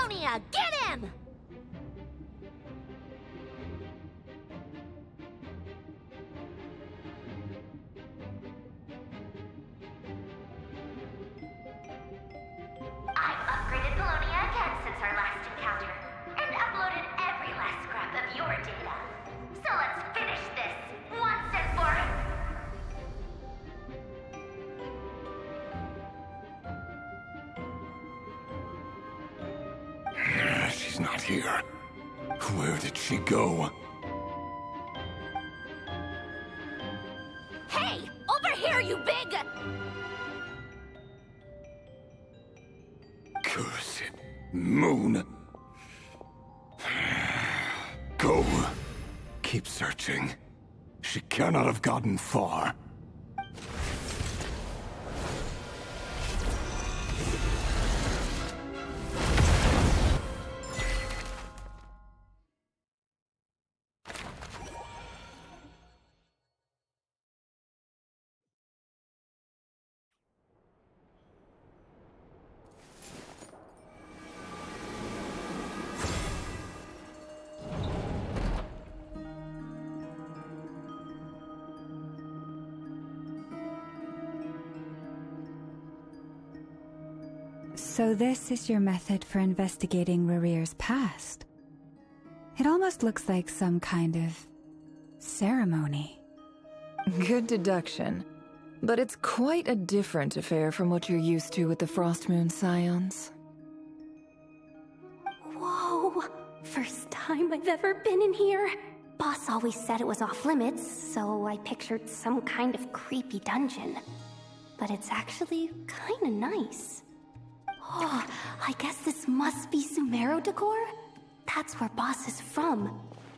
Telonia, get him! I've upgraded Telonia again since our last encounter, and uploaded every last scrap of your data. So let's finish this, once and for She's not here. Where did she go? Hey, over here, you big... Cursed moon. Go. Keep searching. She cannot have gotten far. So this is your method for investigating Rarir's past. It almost looks like some kind of ceremony. Good deduction. But it's quite a different affair from what you're used to with the Frostmoon Scions. Whoa! First time I've ever been in here. Boss always said it was off limits, so I pictured some kind of creepy dungeon. But it's actually kinda nice. Oh, I guess this must be Sumero decor? That's where Boss is from.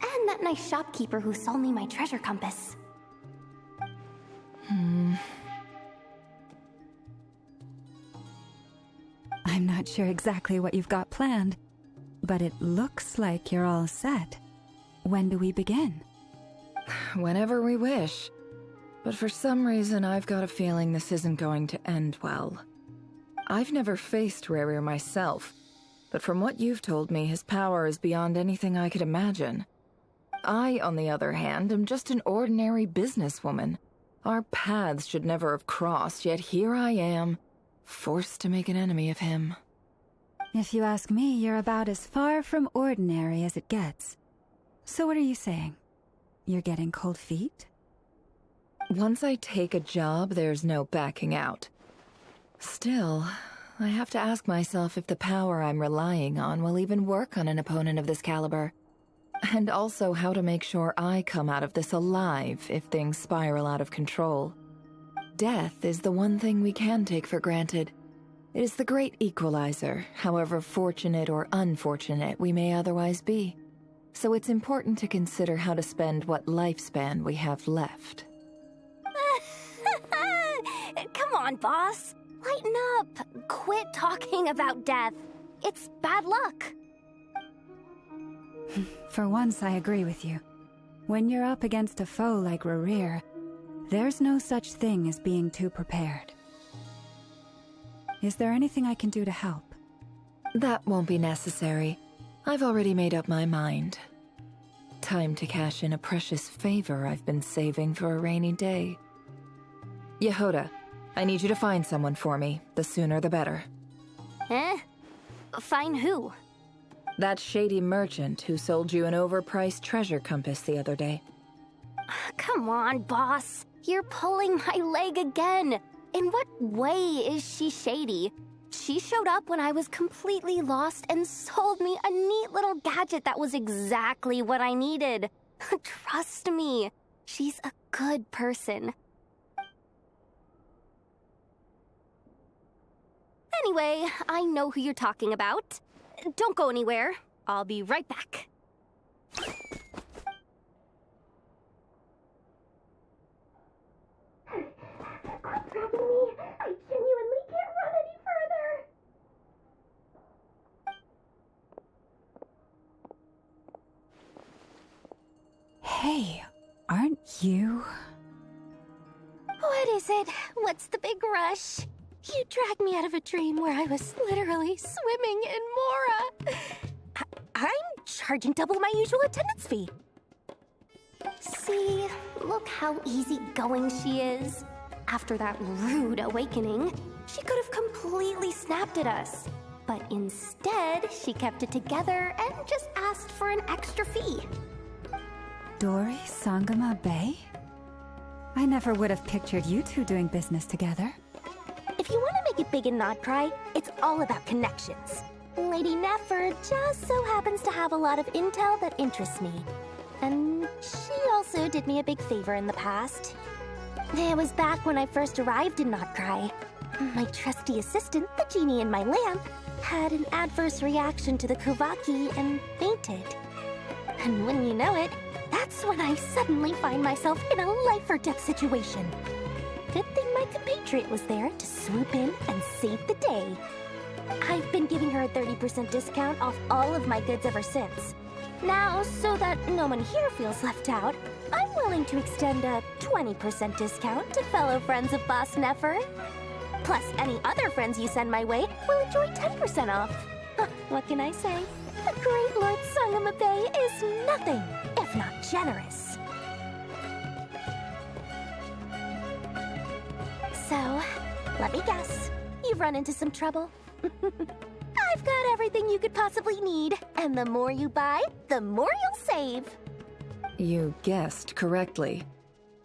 And that nice shopkeeper who sold me my treasure compass. I'm not sure exactly what you've got planned, but it looks like you're all set. When do we begin? Whenever we wish. But for some reason, I've got a feeling this isn't going to end well. I've never faced Rarir myself, but from what you've told me, his power is beyond anything I could imagine. I, on the other hand, am just an ordinary businesswoman. Our paths should never have crossed, yet here I am, forced to make an enemy of him. If you ask me, you're about as far from ordinary as it gets. So what are you saying? You're getting cold feet? Once I take a job, there's no backing out. Still, I have to ask myself if the power I'm relying on will even work on an opponent of this caliber. And also how to make sure I come out of this alive if things spiral out of control. Death is the one thing we can take for granted. It is the great equalizer, however fortunate or unfortunate we may otherwise be. So it's important to consider how to spend what lifespan we have left. Come on, boss. Lighten up. Quit talking about death. It's bad luck. For once, I agree with you. When you're up against a foe like Rarir, there's no such thing as being too prepared. Is there anything I can do to help? That won't be necessary. I've already made up my mind. Time to cash in a precious favor I've been saving for a rainy day. Yehoda, I need you to find someone for me. The sooner the better. Find who? That shady merchant who sold you an overpriced treasure compass the other day. Come on, boss. You're pulling my leg again. In what way is she shady? She showed up when I was completely lost and sold me a neat little gadget that was exactly what I needed. Trust me, she's a good person. Anyway, I know who you're talking about. Don't go anywhere. I'll be right back. Quit grabbing me. I genuinely can't run any further. Hey, aren't you? What is it? What's the big rush? You dragged me out of a dream where I was literally swimming in Mora. I'm charging double my usual attendance fee. See, look how easygoing she is. After that rude awakening, she could have completely snapped at us. But instead, she kept it together and just asked for an extra fee. Dori Sangama Bay? I never would have pictured you two doing business together. If you want to make it big in Nod Krai, it's all about connections. Lady Nefer just so happens to have a lot of intel that interests me. And she also did me a big favor in the past. It was back when I first arrived in Nod Krai. My trusty assistant, the genie in my lamp, had an adverse reaction to the Kuvaki and fainted. And when you know it, that's when I suddenly find myself in a life-or-death situation. Good thing my compatriot was there to swoop in and save the day. I've been giving her a 30% discount off all of my goods ever since. Now, so that no one here feels left out, I'm willing to extend a 20% discount to fellow friends of Boss Nefer. Plus, any other friends you send my way will enjoy 10% off. What can I say? The great Lord Sangama Bay is nothing if not generous. So, let me guess. You've run into some trouble? I've got everything you could possibly need, and the more you buy, the more you'll save. You guessed correctly.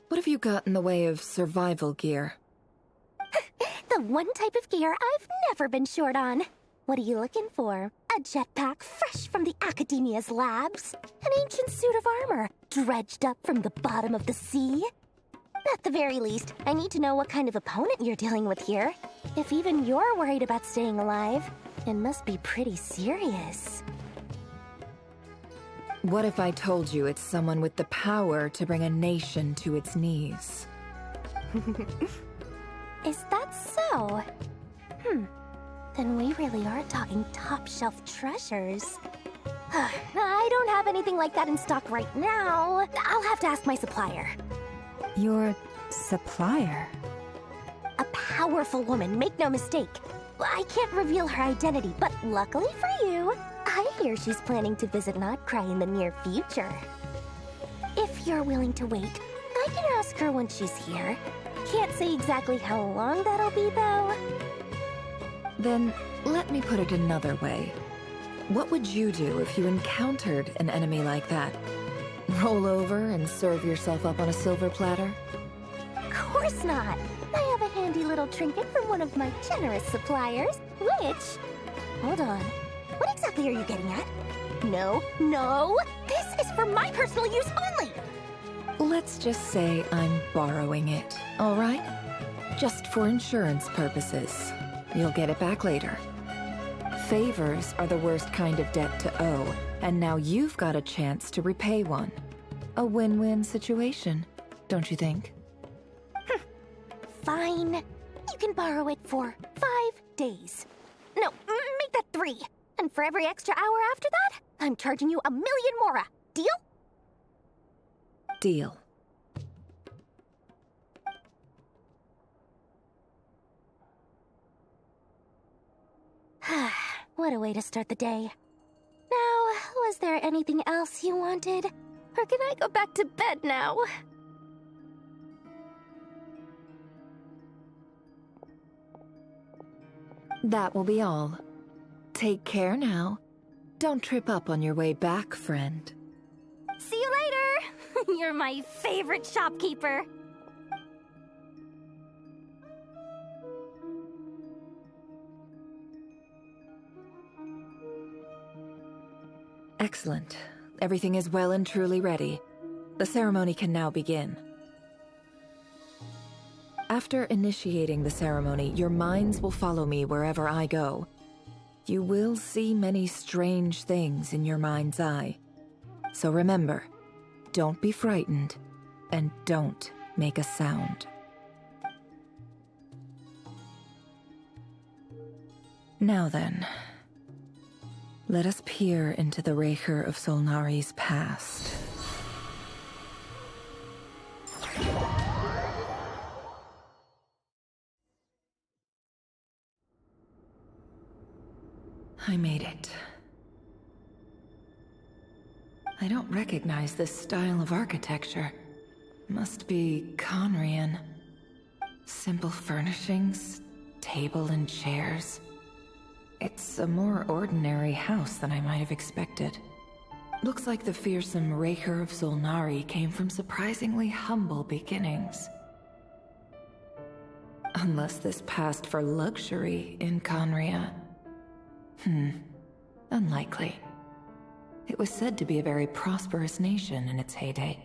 What have you got in the way of survival gear? The one type of gear I've never been short on. What are you looking for? A jetpack fresh from the Academia's labs? An ancient suit of armor dredged up from the bottom of the sea? At the very least, I need to know what kind of opponent you're dealing with here. If even you're worried about staying alive, it must be pretty serious. What if I told you it's someone with the power to bring a nation to its knees? Is that so? Then we really are talking top-shelf treasures. I don't have anything like that in stock right now. I'll have to ask my supplier. Your supplier? A powerful woman, make no mistake. I can't reveal her identity, but luckily for you, I hear she's planning to visit Nod Krai in the near future. If you're willing to wait, I can ask her when she's here. Can't say exactly how long that'll be, though. Then, let me put it another way. What would you do if you encountered an enemy like that? Roll over and serve yourself up on a silver platter? Of course not! I have a handy little trinket from one of my generous suppliers, which... Hold on. What exactly are you getting at? No, no! This is for my personal use only! Let's just say I'm borrowing it, all right? Just for insurance purposes. You'll get it back later. Favors are the worst kind of debt to owe, and now you've got a chance to repay one. A win-win situation, don't you think? Fine. You can borrow it for 5 days. No, make that 3. And for every extra hour after that, I'm charging you 1,000,000 mora. Deal? Deal. What a way to start the day. Now, was there anything else you wanted? Or can I go back to bed now? That will be all. Take care now. Don't trip up on your way back, friend. See you later! You're my favorite shopkeeper. Excellent. Everything is well and truly ready. The ceremony can now begin. After initiating the ceremony, your minds will follow me wherever I go. You will see many strange things in your mind's eye. So remember, don't be frightened, and don't make a sound. Now then, let us peer into the Recher of Solnari's past. I made it. I don't recognize this style of architecture. Must be Conrian. Simple furnishings, table and chairs. It's a more ordinary house than I might have expected. Looks like the fearsome Raker of Solnari came from surprisingly humble beginnings. Unless this passed for luxury in Conria. Unlikely. It was said to be a very prosperous nation in its heyday.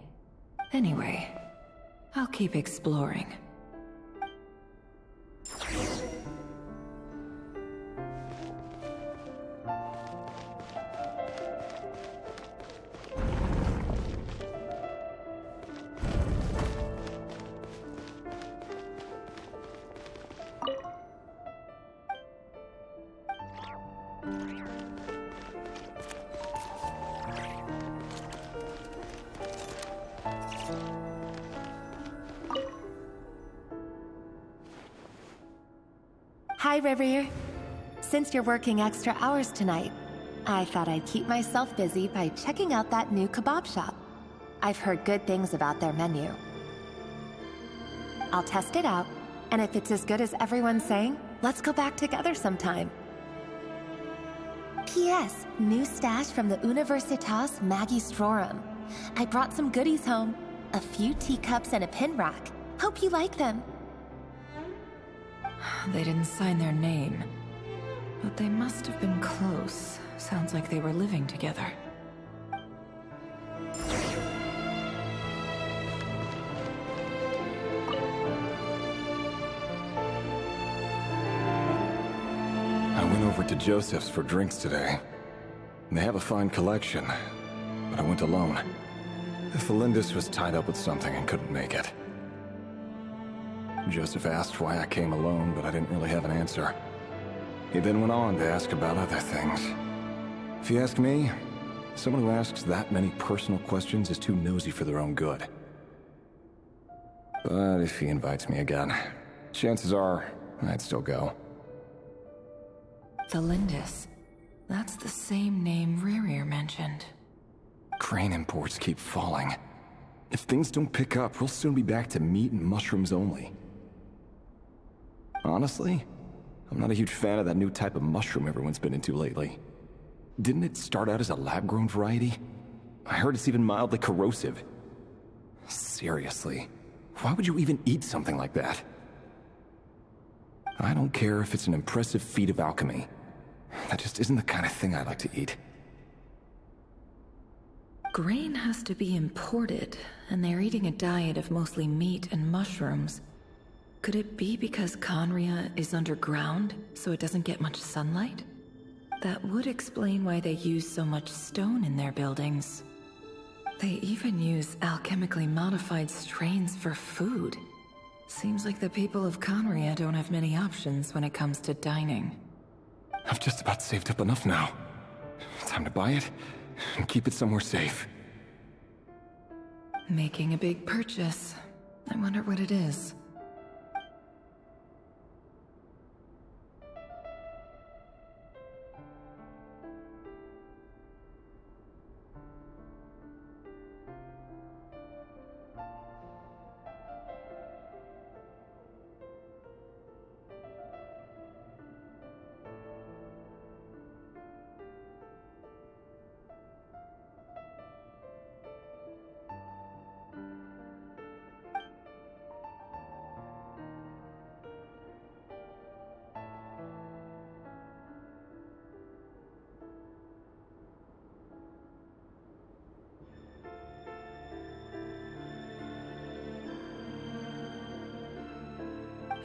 Anyway, I'll keep exploring. Hi, Reverie. Since you're working extra hours tonight, I thought I'd keep myself busy by checking out that new kebab shop. I've heard good things about their menu. I'll test it out, and if it's as good as everyone's saying, let's go back together sometime. P.S. New stash from the Universitas Magistrorum. I brought some goodies home. A few teacups and a pin rack. Hope you like them. They didn't sign their name, but they must have been close. Sounds like they were living together. I went over to Joseph's for drinks today. They have a fine collection, but I went alone. Felindus was tied up with something and couldn't make it. Joseph asked why I came alone, but I didn't really have an answer. He then went on to ask about other things. If you ask me, someone who asks that many personal questions is too nosy for their own good. But if he invites me again, chances are I'd still go. Felindus. That's the same name Rerir mentioned. Crane imports keep falling. If things don't pick up, we'll soon be back to meat and mushrooms only. Honestly, I'm not a huge fan of that new type of mushroom everyone's been into lately. Didn't it start out as a lab-grown variety? I heard it's even mildly corrosive. Seriously, why would you even eat something like that? I don't care if it's an impressive feat of alchemy. That just isn't the kind of thing I like to eat. Grain has to be imported, and they're eating a diet of mostly meat and mushrooms. Could it be because Conria is underground, so it doesn't get much sunlight? That would explain why they use so much stone in their buildings. They even use alchemically modified strains for food. Seems like the people of Conria don't have many options when it comes to dining. I've just about saved up enough now. Time to buy it and keep it somewhere safe. Making a big purchase. I wonder what it is.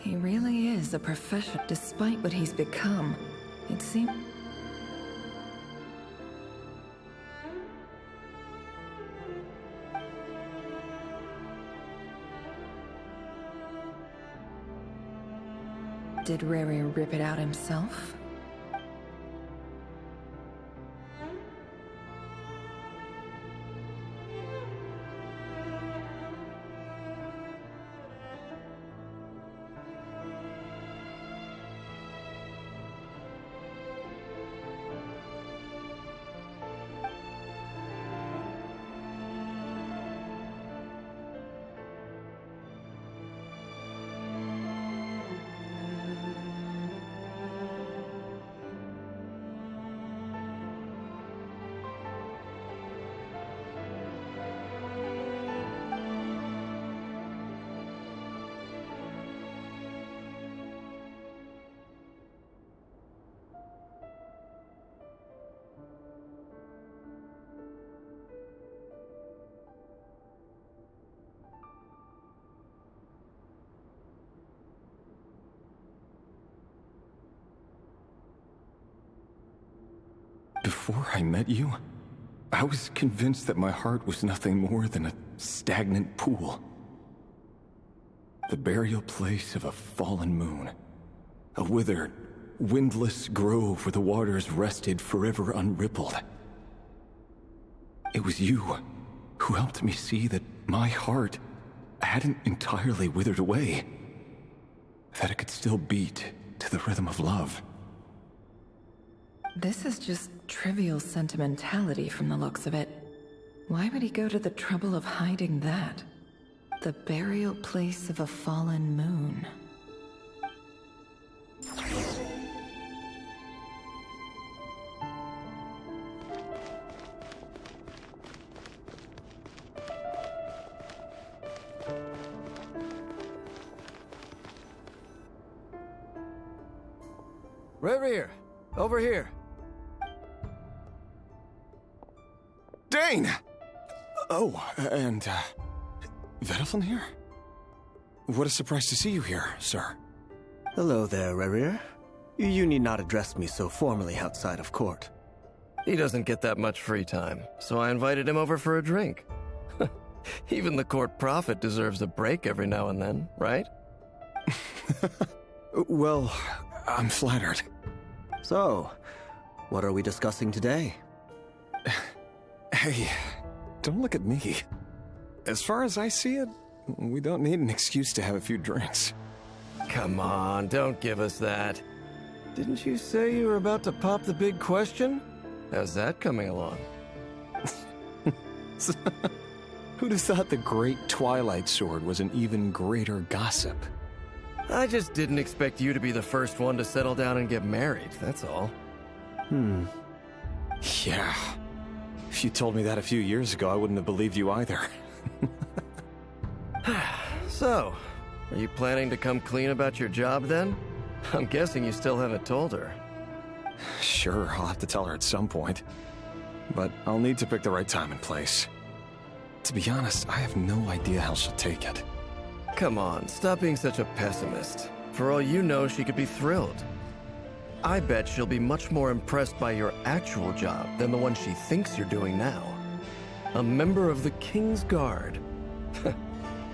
He really is a professional, despite what he's become. It seems... Did Riri rip it out himself? Before I met you, I was convinced that my heart was nothing more than a stagnant pool. The burial place of a fallen moon. A withered, windless grove where the waters rested forever unrippled. It was you who helped me see that my heart hadn't entirely withered away. That it could still beat to the rhythm of love. This is just trivial sentimentality from the looks of it. Why would he go to the trouble of hiding that? The burial place of a fallen moon. Reverie, over here. Dane! Oh, and, Vedaflin here? What a surprise to see you here, sir. Hello there, Reverie. You need not address me so formally outside of court. He doesn't get that much free time, so I invited him over for a drink. Even the court prophet deserves a break every now and then, right? Well, I'm flattered. So, what are we discussing today? Hey, don't look at me. As far as I see it, we don't need an excuse to have a few drinks. Come on, don't give us that. Didn't you say you were about to pop the big question? How's that coming along? Who'd have thought the great Twilight Sword was an even greater gossip? I just didn't expect you to be the first one to settle down and get married, that's all. Yeah. If you told me that a few years ago, I wouldn't have believed you either. So, are you planning to come clean about your job then? I'm guessing you still haven't told her. Sure, I'll have to tell her at some point. But I'll need to pick the right time and place. To be honest, I have no idea how she'll take it. Come on, stop being such a pessimist. For all you know, she could be thrilled. I bet she'll be much more impressed by your actual job than the one she thinks you're doing now. A member of the King's Guard.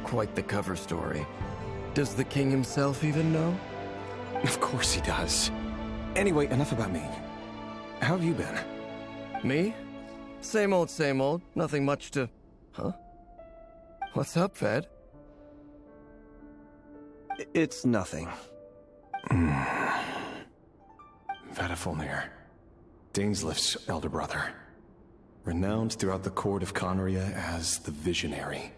Quite the cover story. Does the king himself even know? Of course he does. Anyway, enough about me. How have you been? Me? Same old, same old. Nothing much to... Huh? What's up, Ved? It's nothing. Vedaflin, Dainslift's elder brother. Renowned throughout the court of Conria as the Visionary,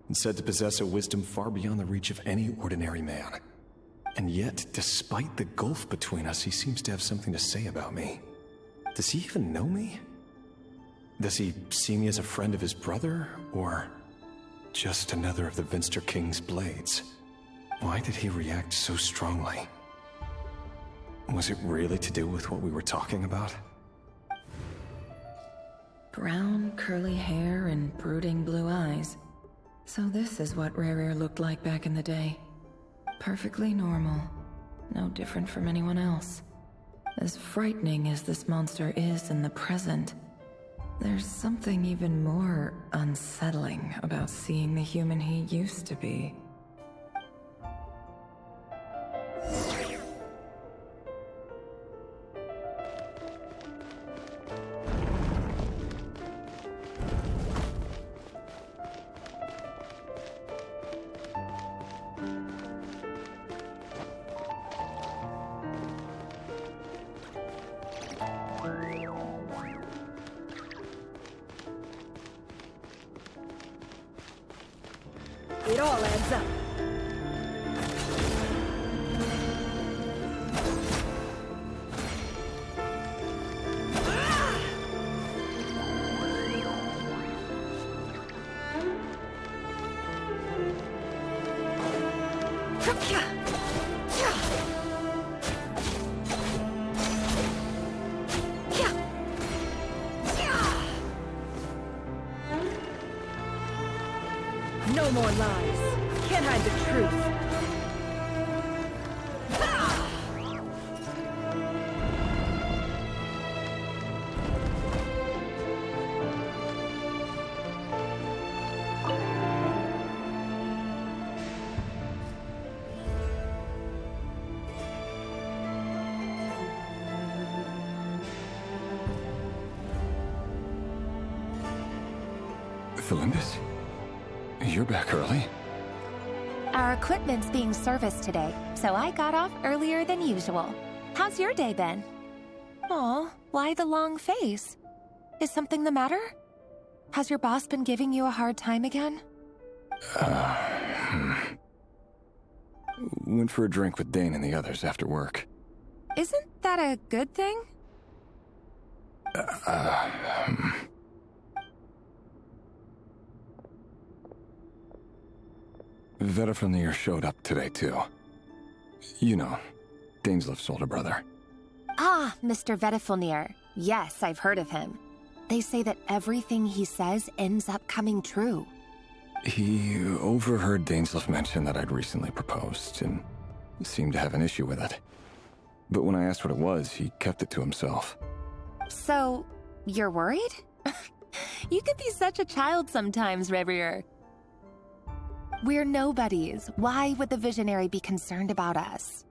and said to possess a wisdom far beyond the reach of any ordinary man. And yet, despite the gulf between us, he seems to have something to say about me. Does he even know me? Does he see me as a friend of his brother, or just another of the Vinster King's blades? Why did he react so strongly? Was it really to do with what we were talking about? Brown, curly hair and brooding blue eyes. So this is what Rare looked like back in the day. Perfectly normal. No different from anyone else. As frightening as this monster is in the present, there's something even more unsettling about seeing the human he used to be. It all adds up. No more lies. Can't hide the truth. Felindis? You're back early? Our equipment's being serviced today, so I got off earlier than usual. How's your day been? Aw, why the long face? Is something the matter? Has your boss been giving you a hard time again? Went for a drink with Dane and the others after work. Isn't that a good thing? Vedifnir showed up today, too. You know, Daneslif's older brother. Ah, Mr. Vedifnir. Yes, I've heard of him. They say that everything he says ends up coming true. He overheard Daneslif mention that I'd recently proposed, and seemed to have an issue with it. But when I asked what it was, he kept it to himself. So, you're worried? You could be such a child sometimes, Revier. We're nobodies. Why would the visionary be concerned about us?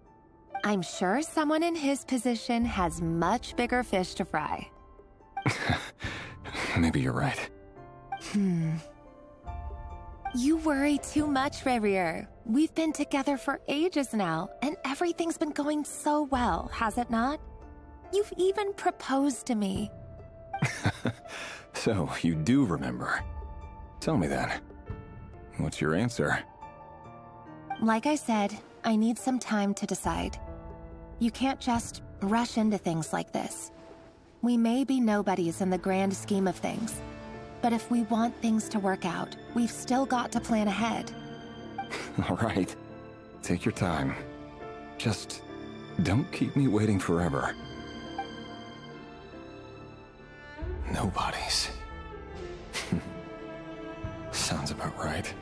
I'm sure someone in his position has much bigger fish to fry. Maybe you're right. You worry too much, Revier. We've been together for ages now, and everything's been going so well, has it not? You've even proposed to me. So, you do remember. Tell me then. What's your answer? Like I said, I need some time to decide. You can't just rush into things like this. We may be nobodies in the grand scheme of things, but if we want things to work out, we've still got to plan ahead. All right. Take your time. Just don't keep me waiting forever. Nobodies. Sounds about right.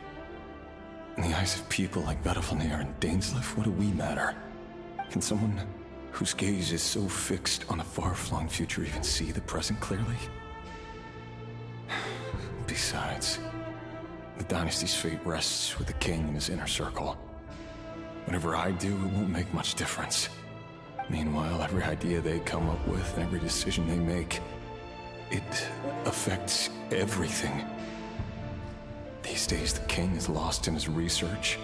In the eyes of people like Vedifnir and Daneslif, what do we matter? Can someone whose gaze is so fixed on a far-flung future even see the present clearly? Besides, the dynasty's fate rests with the king and his inner circle. Whatever I do, it won't make much difference. Meanwhile, every idea they come up with and every decision they make, it affects everything. These days, the king is lost in his research,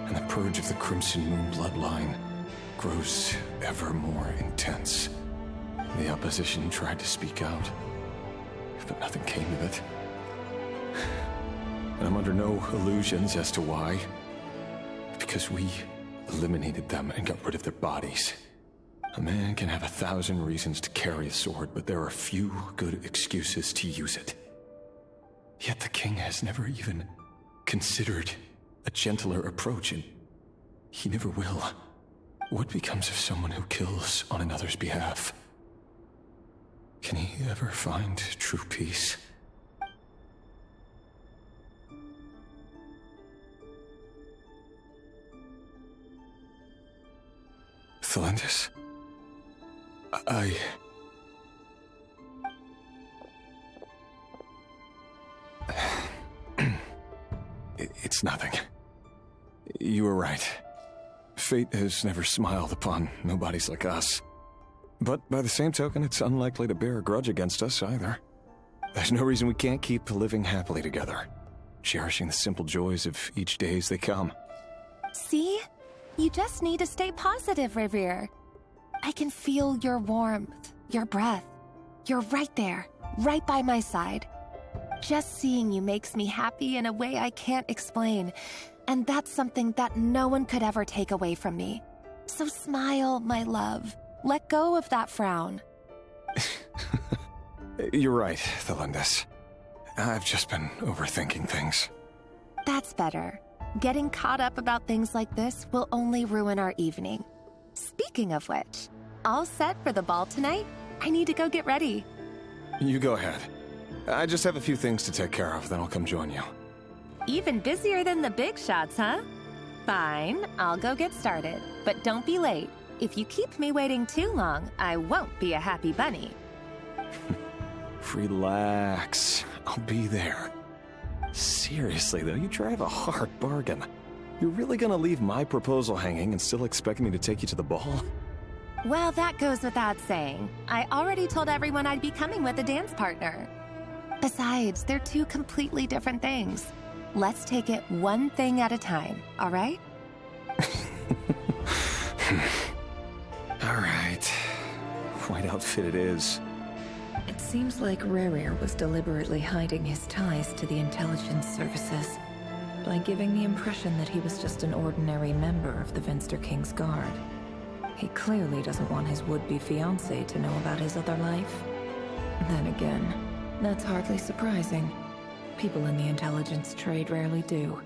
and the purge of the Crimson Moon bloodline grows ever more intense. The opposition tried to speak out, but nothing came of it. And I'm under no illusions as to why. Because we eliminated them and got rid of their bodies. A man can have 1,000 reasons to carry a sword, but there are few good excuses to use it. Yet the king has never even considered a gentler approach, and he never will. What becomes of someone who kills on another's behalf? Can he ever find true peace? Felindis? It's nothing. You were right. Fate has never smiled upon nobodies like us. But by the same token, it's unlikely to bear a grudge against us either. There's no reason we can't keep living happily together, cherishing the simple joys of each day as they come. See? You just need to stay positive, Revier. I can feel your warmth, your breath. You're right there, right by my side. Just seeing you makes me happy in a way I can't explain, and that's something that no one could ever take away from me. So smile, my love. Let go of that frown. You're right, Felindis. I've just been overthinking things. That's better. Getting caught up about things like this will only ruin our evening. Speaking of which, all set for the ball tonight? I need to go get ready. You go ahead. I just have a few things to take care of, then I'll come join you. Even busier than the big shots, huh? Fine, I'll go get started. But don't be late. If you keep me waiting too long, I won't be a happy bunny. Relax. I'll be there. Seriously, though, you drive a hard bargain. You're really gonna leave my proposal hanging and still expect me to take you to the ball? Well, that goes without saying. I already told everyone I'd be coming with a dance partner. Besides, they're two completely different things. Let's take it one thing at a time, all right? All right. White outfit it is. It seems like Rerir was deliberately hiding his ties to the intelligence services by giving the impression that he was just an ordinary member of the Venster King's Guard. He clearly doesn't want his would-be fiancée to know about his other life. Then again, that's hardly surprising. People in the intelligence trade rarely do.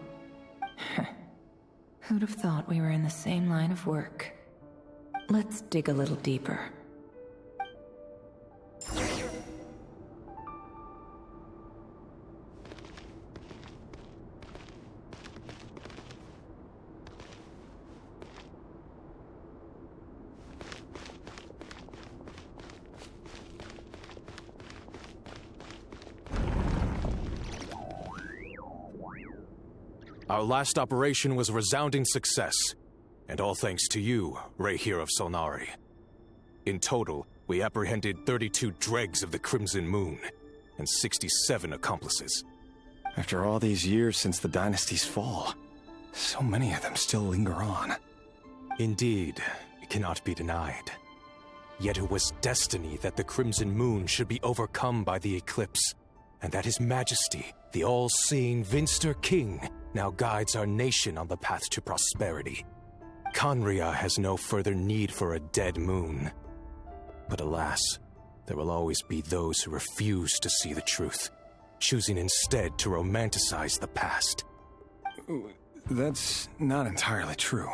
Who'd have thought we were in the same line of work? Let's dig a little deeper. Our last operation was a resounding success, and all thanks to you, Rehyr of Solnari. In total, we apprehended 32 dregs of the Crimson Moon, and 67 accomplices. After all these years since the dynasty's fall, so many of them still linger on. Indeed, it cannot be denied. Yet it was destiny that the Crimson Moon should be overcome by the eclipse, and that His Majesty, the all-seeing Venster King, now guides our nation on the path to prosperity. Khaenri'ah has no further need for a dead moon. But alas, there will always be those who refuse to see the truth, choosing instead to romanticize the past. That's not entirely true.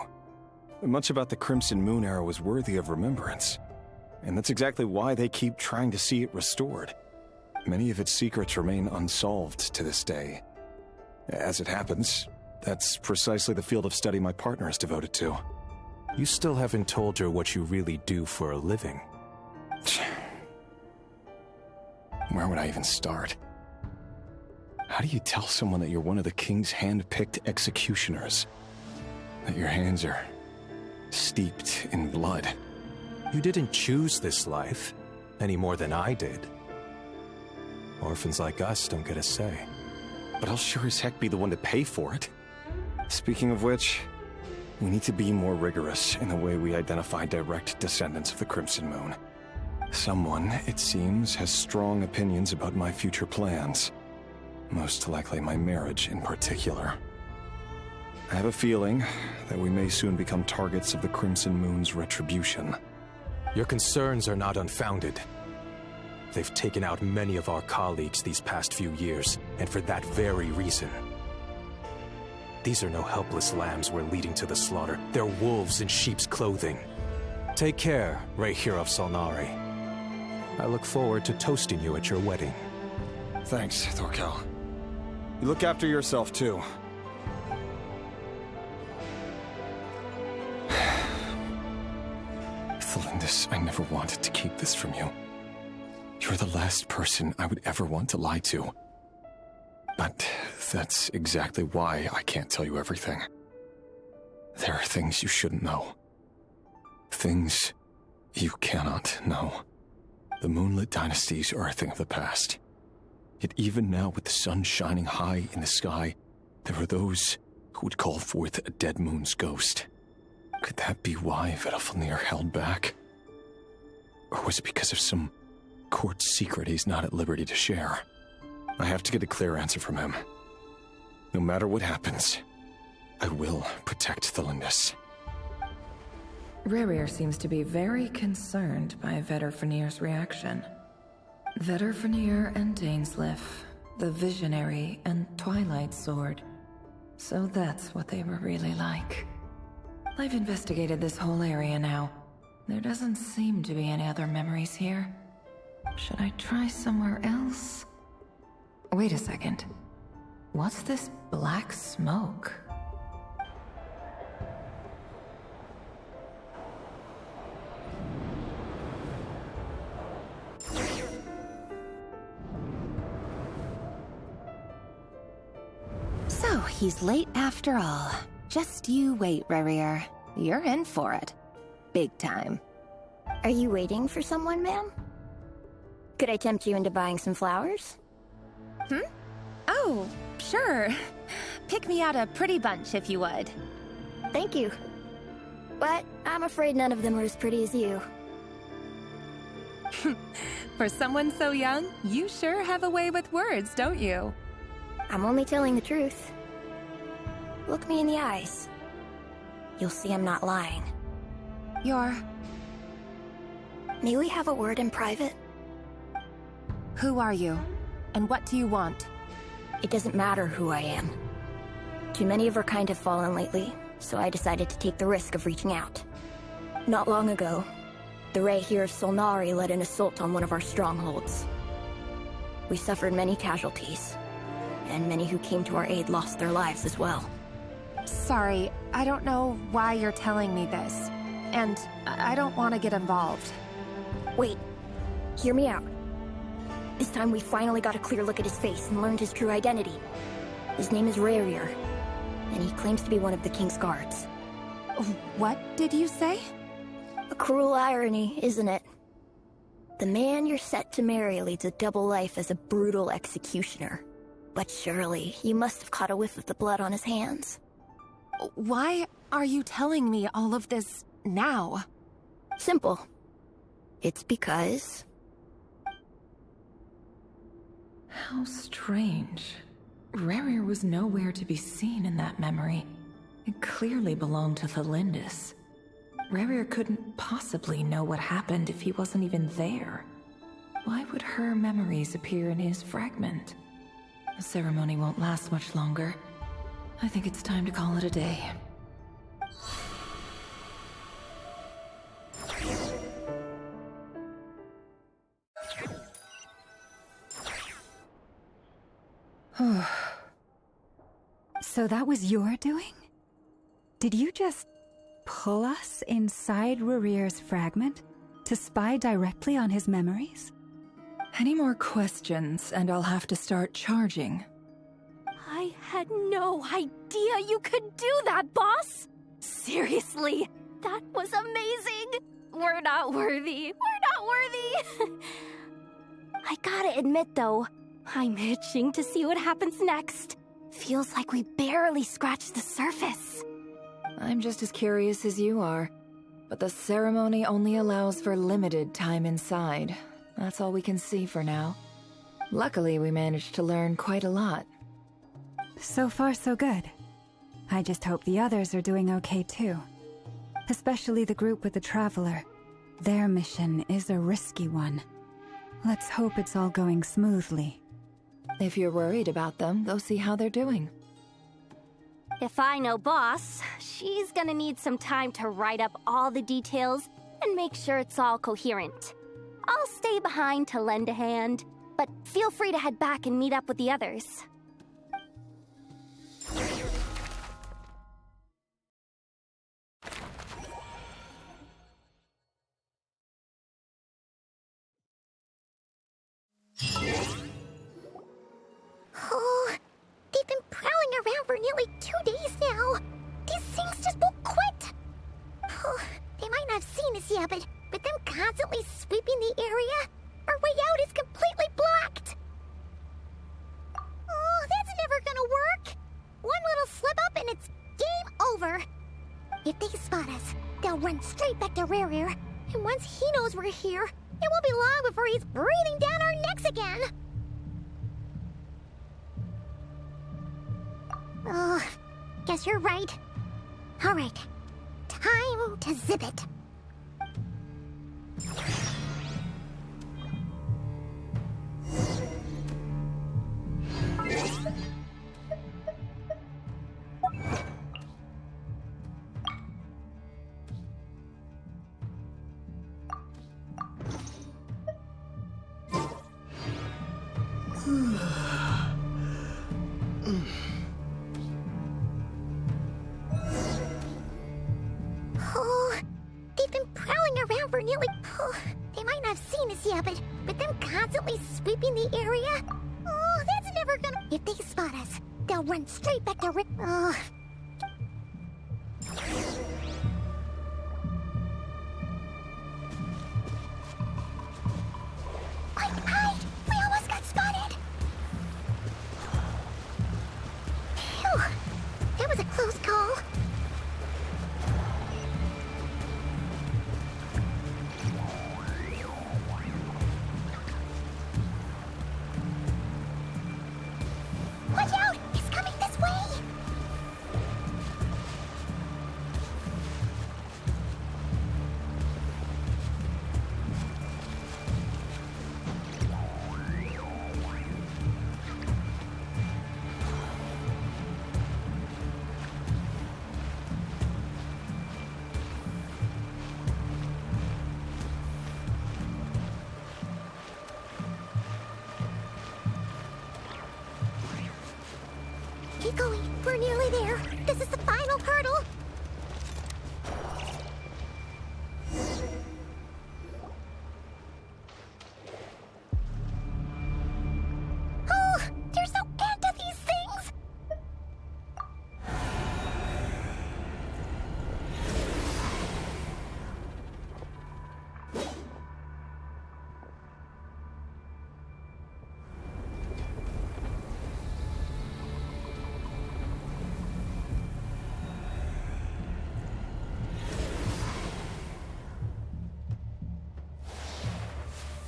Much about the Crimson Moon era was worthy of remembrance, and that's exactly why they keep trying to see it restored. Many of its secrets remain unsolved to this day. As it happens, that's precisely the field of study my partner is devoted to. You still haven't told her what you really do for a living. Where would I even start? How do you tell someone that you're one of the king's hand-picked executioners? That your hands are steeped in blood? You didn't choose this life, any more than I did. Orphans like us don't get a say. But I'll sure as heck be the one to pay for it. Speaking of which, we need to be more rigorous in the way we identify direct descendants of the Crimson Moon. Someone, it seems, has strong opinions about my future plans. Most likely my marriage in particular. I have a feeling that we may soon become targets of the Crimson Moon's retribution. Your concerns are not unfounded. They've taken out many of our colleagues these past few years, and for that very reason. These are no helpless lambs we're leading to the slaughter. They're wolves in sheep's clothing. Take care, Rehyr of Solnari. I look forward to toasting you at your wedding. Thanks, Thorkel. You look after yourself, too. Thelindis, I never wanted to keep this from you. You're the last person I would ever want to lie to. But that's exactly why I can't tell you everything. There are things you shouldn't know. Things you cannot know. The moonlit dynasties are a thing of the past. Yet even now, with the sun shining high in the sky, there are those who would call forth a dead moon's ghost. Could that be why Vedalfnir held back? Or was it because of some court secret he's not at liberty to share? I have to get a clear answer from him. No matter what happens, I will protect Thelindis. Rerir seems to be very concerned by Vedalfnir's reaction. Vedalfnir and Dainsleif, the Visionary and Twilight Sword. So that's what they were really like. I've investigated this whole area now. There doesn't seem to be any other memories here. Should I try somewhere else? Wait a second. What's this black smoke? So, he's late after all. Just you wait, Rerir. You're in for it. Big time. Are you waiting for someone, ma'am? Could I tempt you into buying some flowers? Oh, sure. Pick me out a pretty bunch if you would. Thank you. But I'm afraid none of them are as pretty as you. For someone so young, you sure have a way with words, don't you? I'm only telling the truth. Look me in the eyes. You'll see I'm not lying. May we have a word in private? Who are you? And what do you want? It doesn't matter who I am. Too many of our kind have fallen lately, so I decided to take the risk of reaching out. Not long ago, the Ray here of Solnari led an assault on one of our strongholds. We suffered many casualties, and many who came to our aid lost their lives as well. Sorry, I don't know why you're telling me this. And I don't want to get involved. Wait, hear me out. This time we finally got a clear look at his face and learned his true identity. His name is Rarier, and he claims to be one of the King's guards. What did you say? A cruel irony, isn't it? The man you're set to marry leads a double life as a brutal executioner. But surely, you must have caught a whiff of the blood on his hands. Why are you telling me all of this now? Simple. It's because... How strange. Rarier was nowhere to be seen in that memory. It clearly belonged to Thalindis. Rarier couldn't possibly know what happened if he wasn't even there. Why would her memories appear in his fragment? The ceremony won't last much longer. I think it's time to call it a day. So that was your doing? Did you just pull us inside Rarier's fragment to spy directly on his memories? Any more questions, and I'll have to start charging. I had no idea you could do that, boss! Seriously, that was amazing! We're not worthy. I gotta admit, though, I'm itching to see what happens next. Feels like we barely scratched the surface. I'm just as curious as you are, but the ceremony only allows for limited time inside. That's all we can see for now. Luckily, we managed to learn quite a lot. So far, so good. I just hope the others are doing okay too. Especially the group with the Traveler. Their mission is a risky one. Let's hope it's all going smoothly. If you're worried about them, go see how they're doing. If I know boss, she's gonna need some time to write up all the details and make sure it's all coherent. I'll stay behind to lend a hand, but feel free to head back and meet up with the others. Oh, they've been prowling around for nearly 2 days now. These things just won't quit. Oh, they might not have seen us yet, but them constantly sweeping the area, our way out is completely blocked. Oh, that's never gonna work. One little slip up and it's game over. If they spot us, they'll run straight back to Rarier. And once he knows we're here, it won't be long before he's breathing down our necks again. Oh, guess you're right. All right, time to zip it. Oh, they've been prowling around for nearly... Oh, they might not have seen us yet, but them constantly sweeping the area... Oh, that's never gonna... If they spot us, they'll run straight back to... Oh... Quick, hide! We almost got spotted! Keep going. We're nearly there. This is the final hurdle. Oh, there's no end to these things.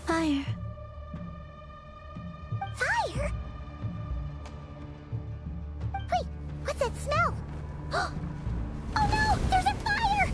Fire. Fire? Wait, what's that smell? Oh no, there's a fire!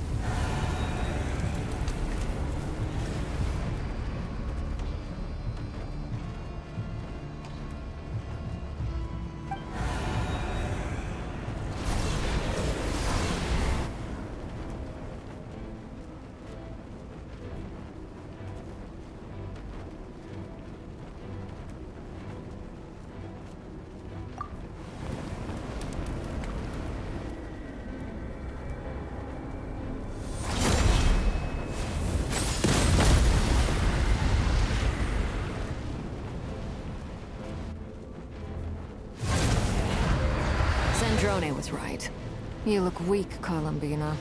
Sandrone was right. You look weak, Columbina.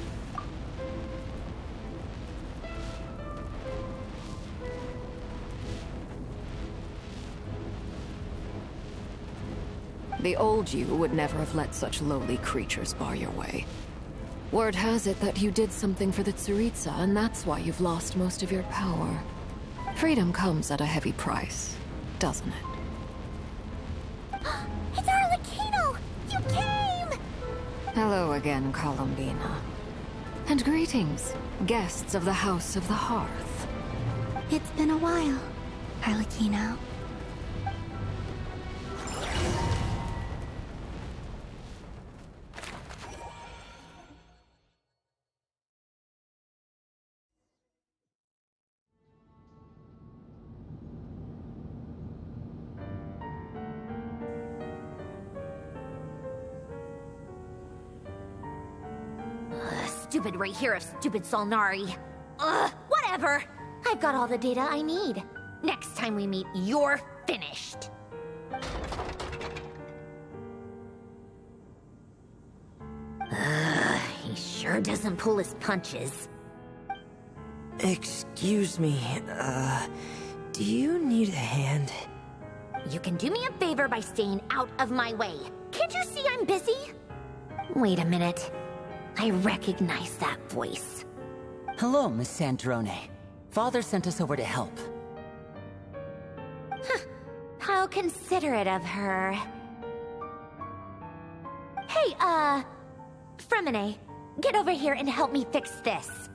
The old you would never have let such lowly creatures bar your way. Word has it that you did something for the Tsaritsa, and that's why you've lost most of your power. Freedom comes at a heavy price, doesn't it? It's Arlecchino! You came! Hello again, Columbina. And greetings, guests of the House of the Hearth. It's been a while, Arlecchino. Stupid right here of stupid Solnari. Ugh, whatever. I've got all the data I need. Next time we meet, you're finished. He sure doesn't pull his punches. Excuse me, do you need a hand? You can do me a favor by staying out of my way. Can't you see I'm busy? Wait a minute. I recognize that voice. Hello, Miss Sandrone. Father sent us over to help. Huh. How considerate of her. Hey, Fremine, get over here and help me fix this.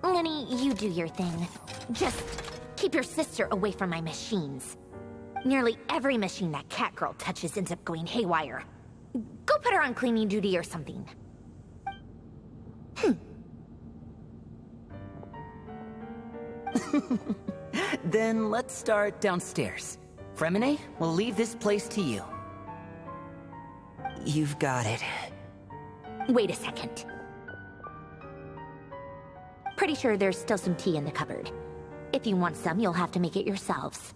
Lenny, you do your thing. Just keep your sister away from my machines. Nearly every machine that cat girl touches ends up going haywire. Go put her on cleaning duty or something. Then let's start downstairs. Fremine, we'll leave this place to you. You've got it. Wait a second. Pretty sure there's still some tea in the cupboard. If you want some, you'll have to make it yourselves.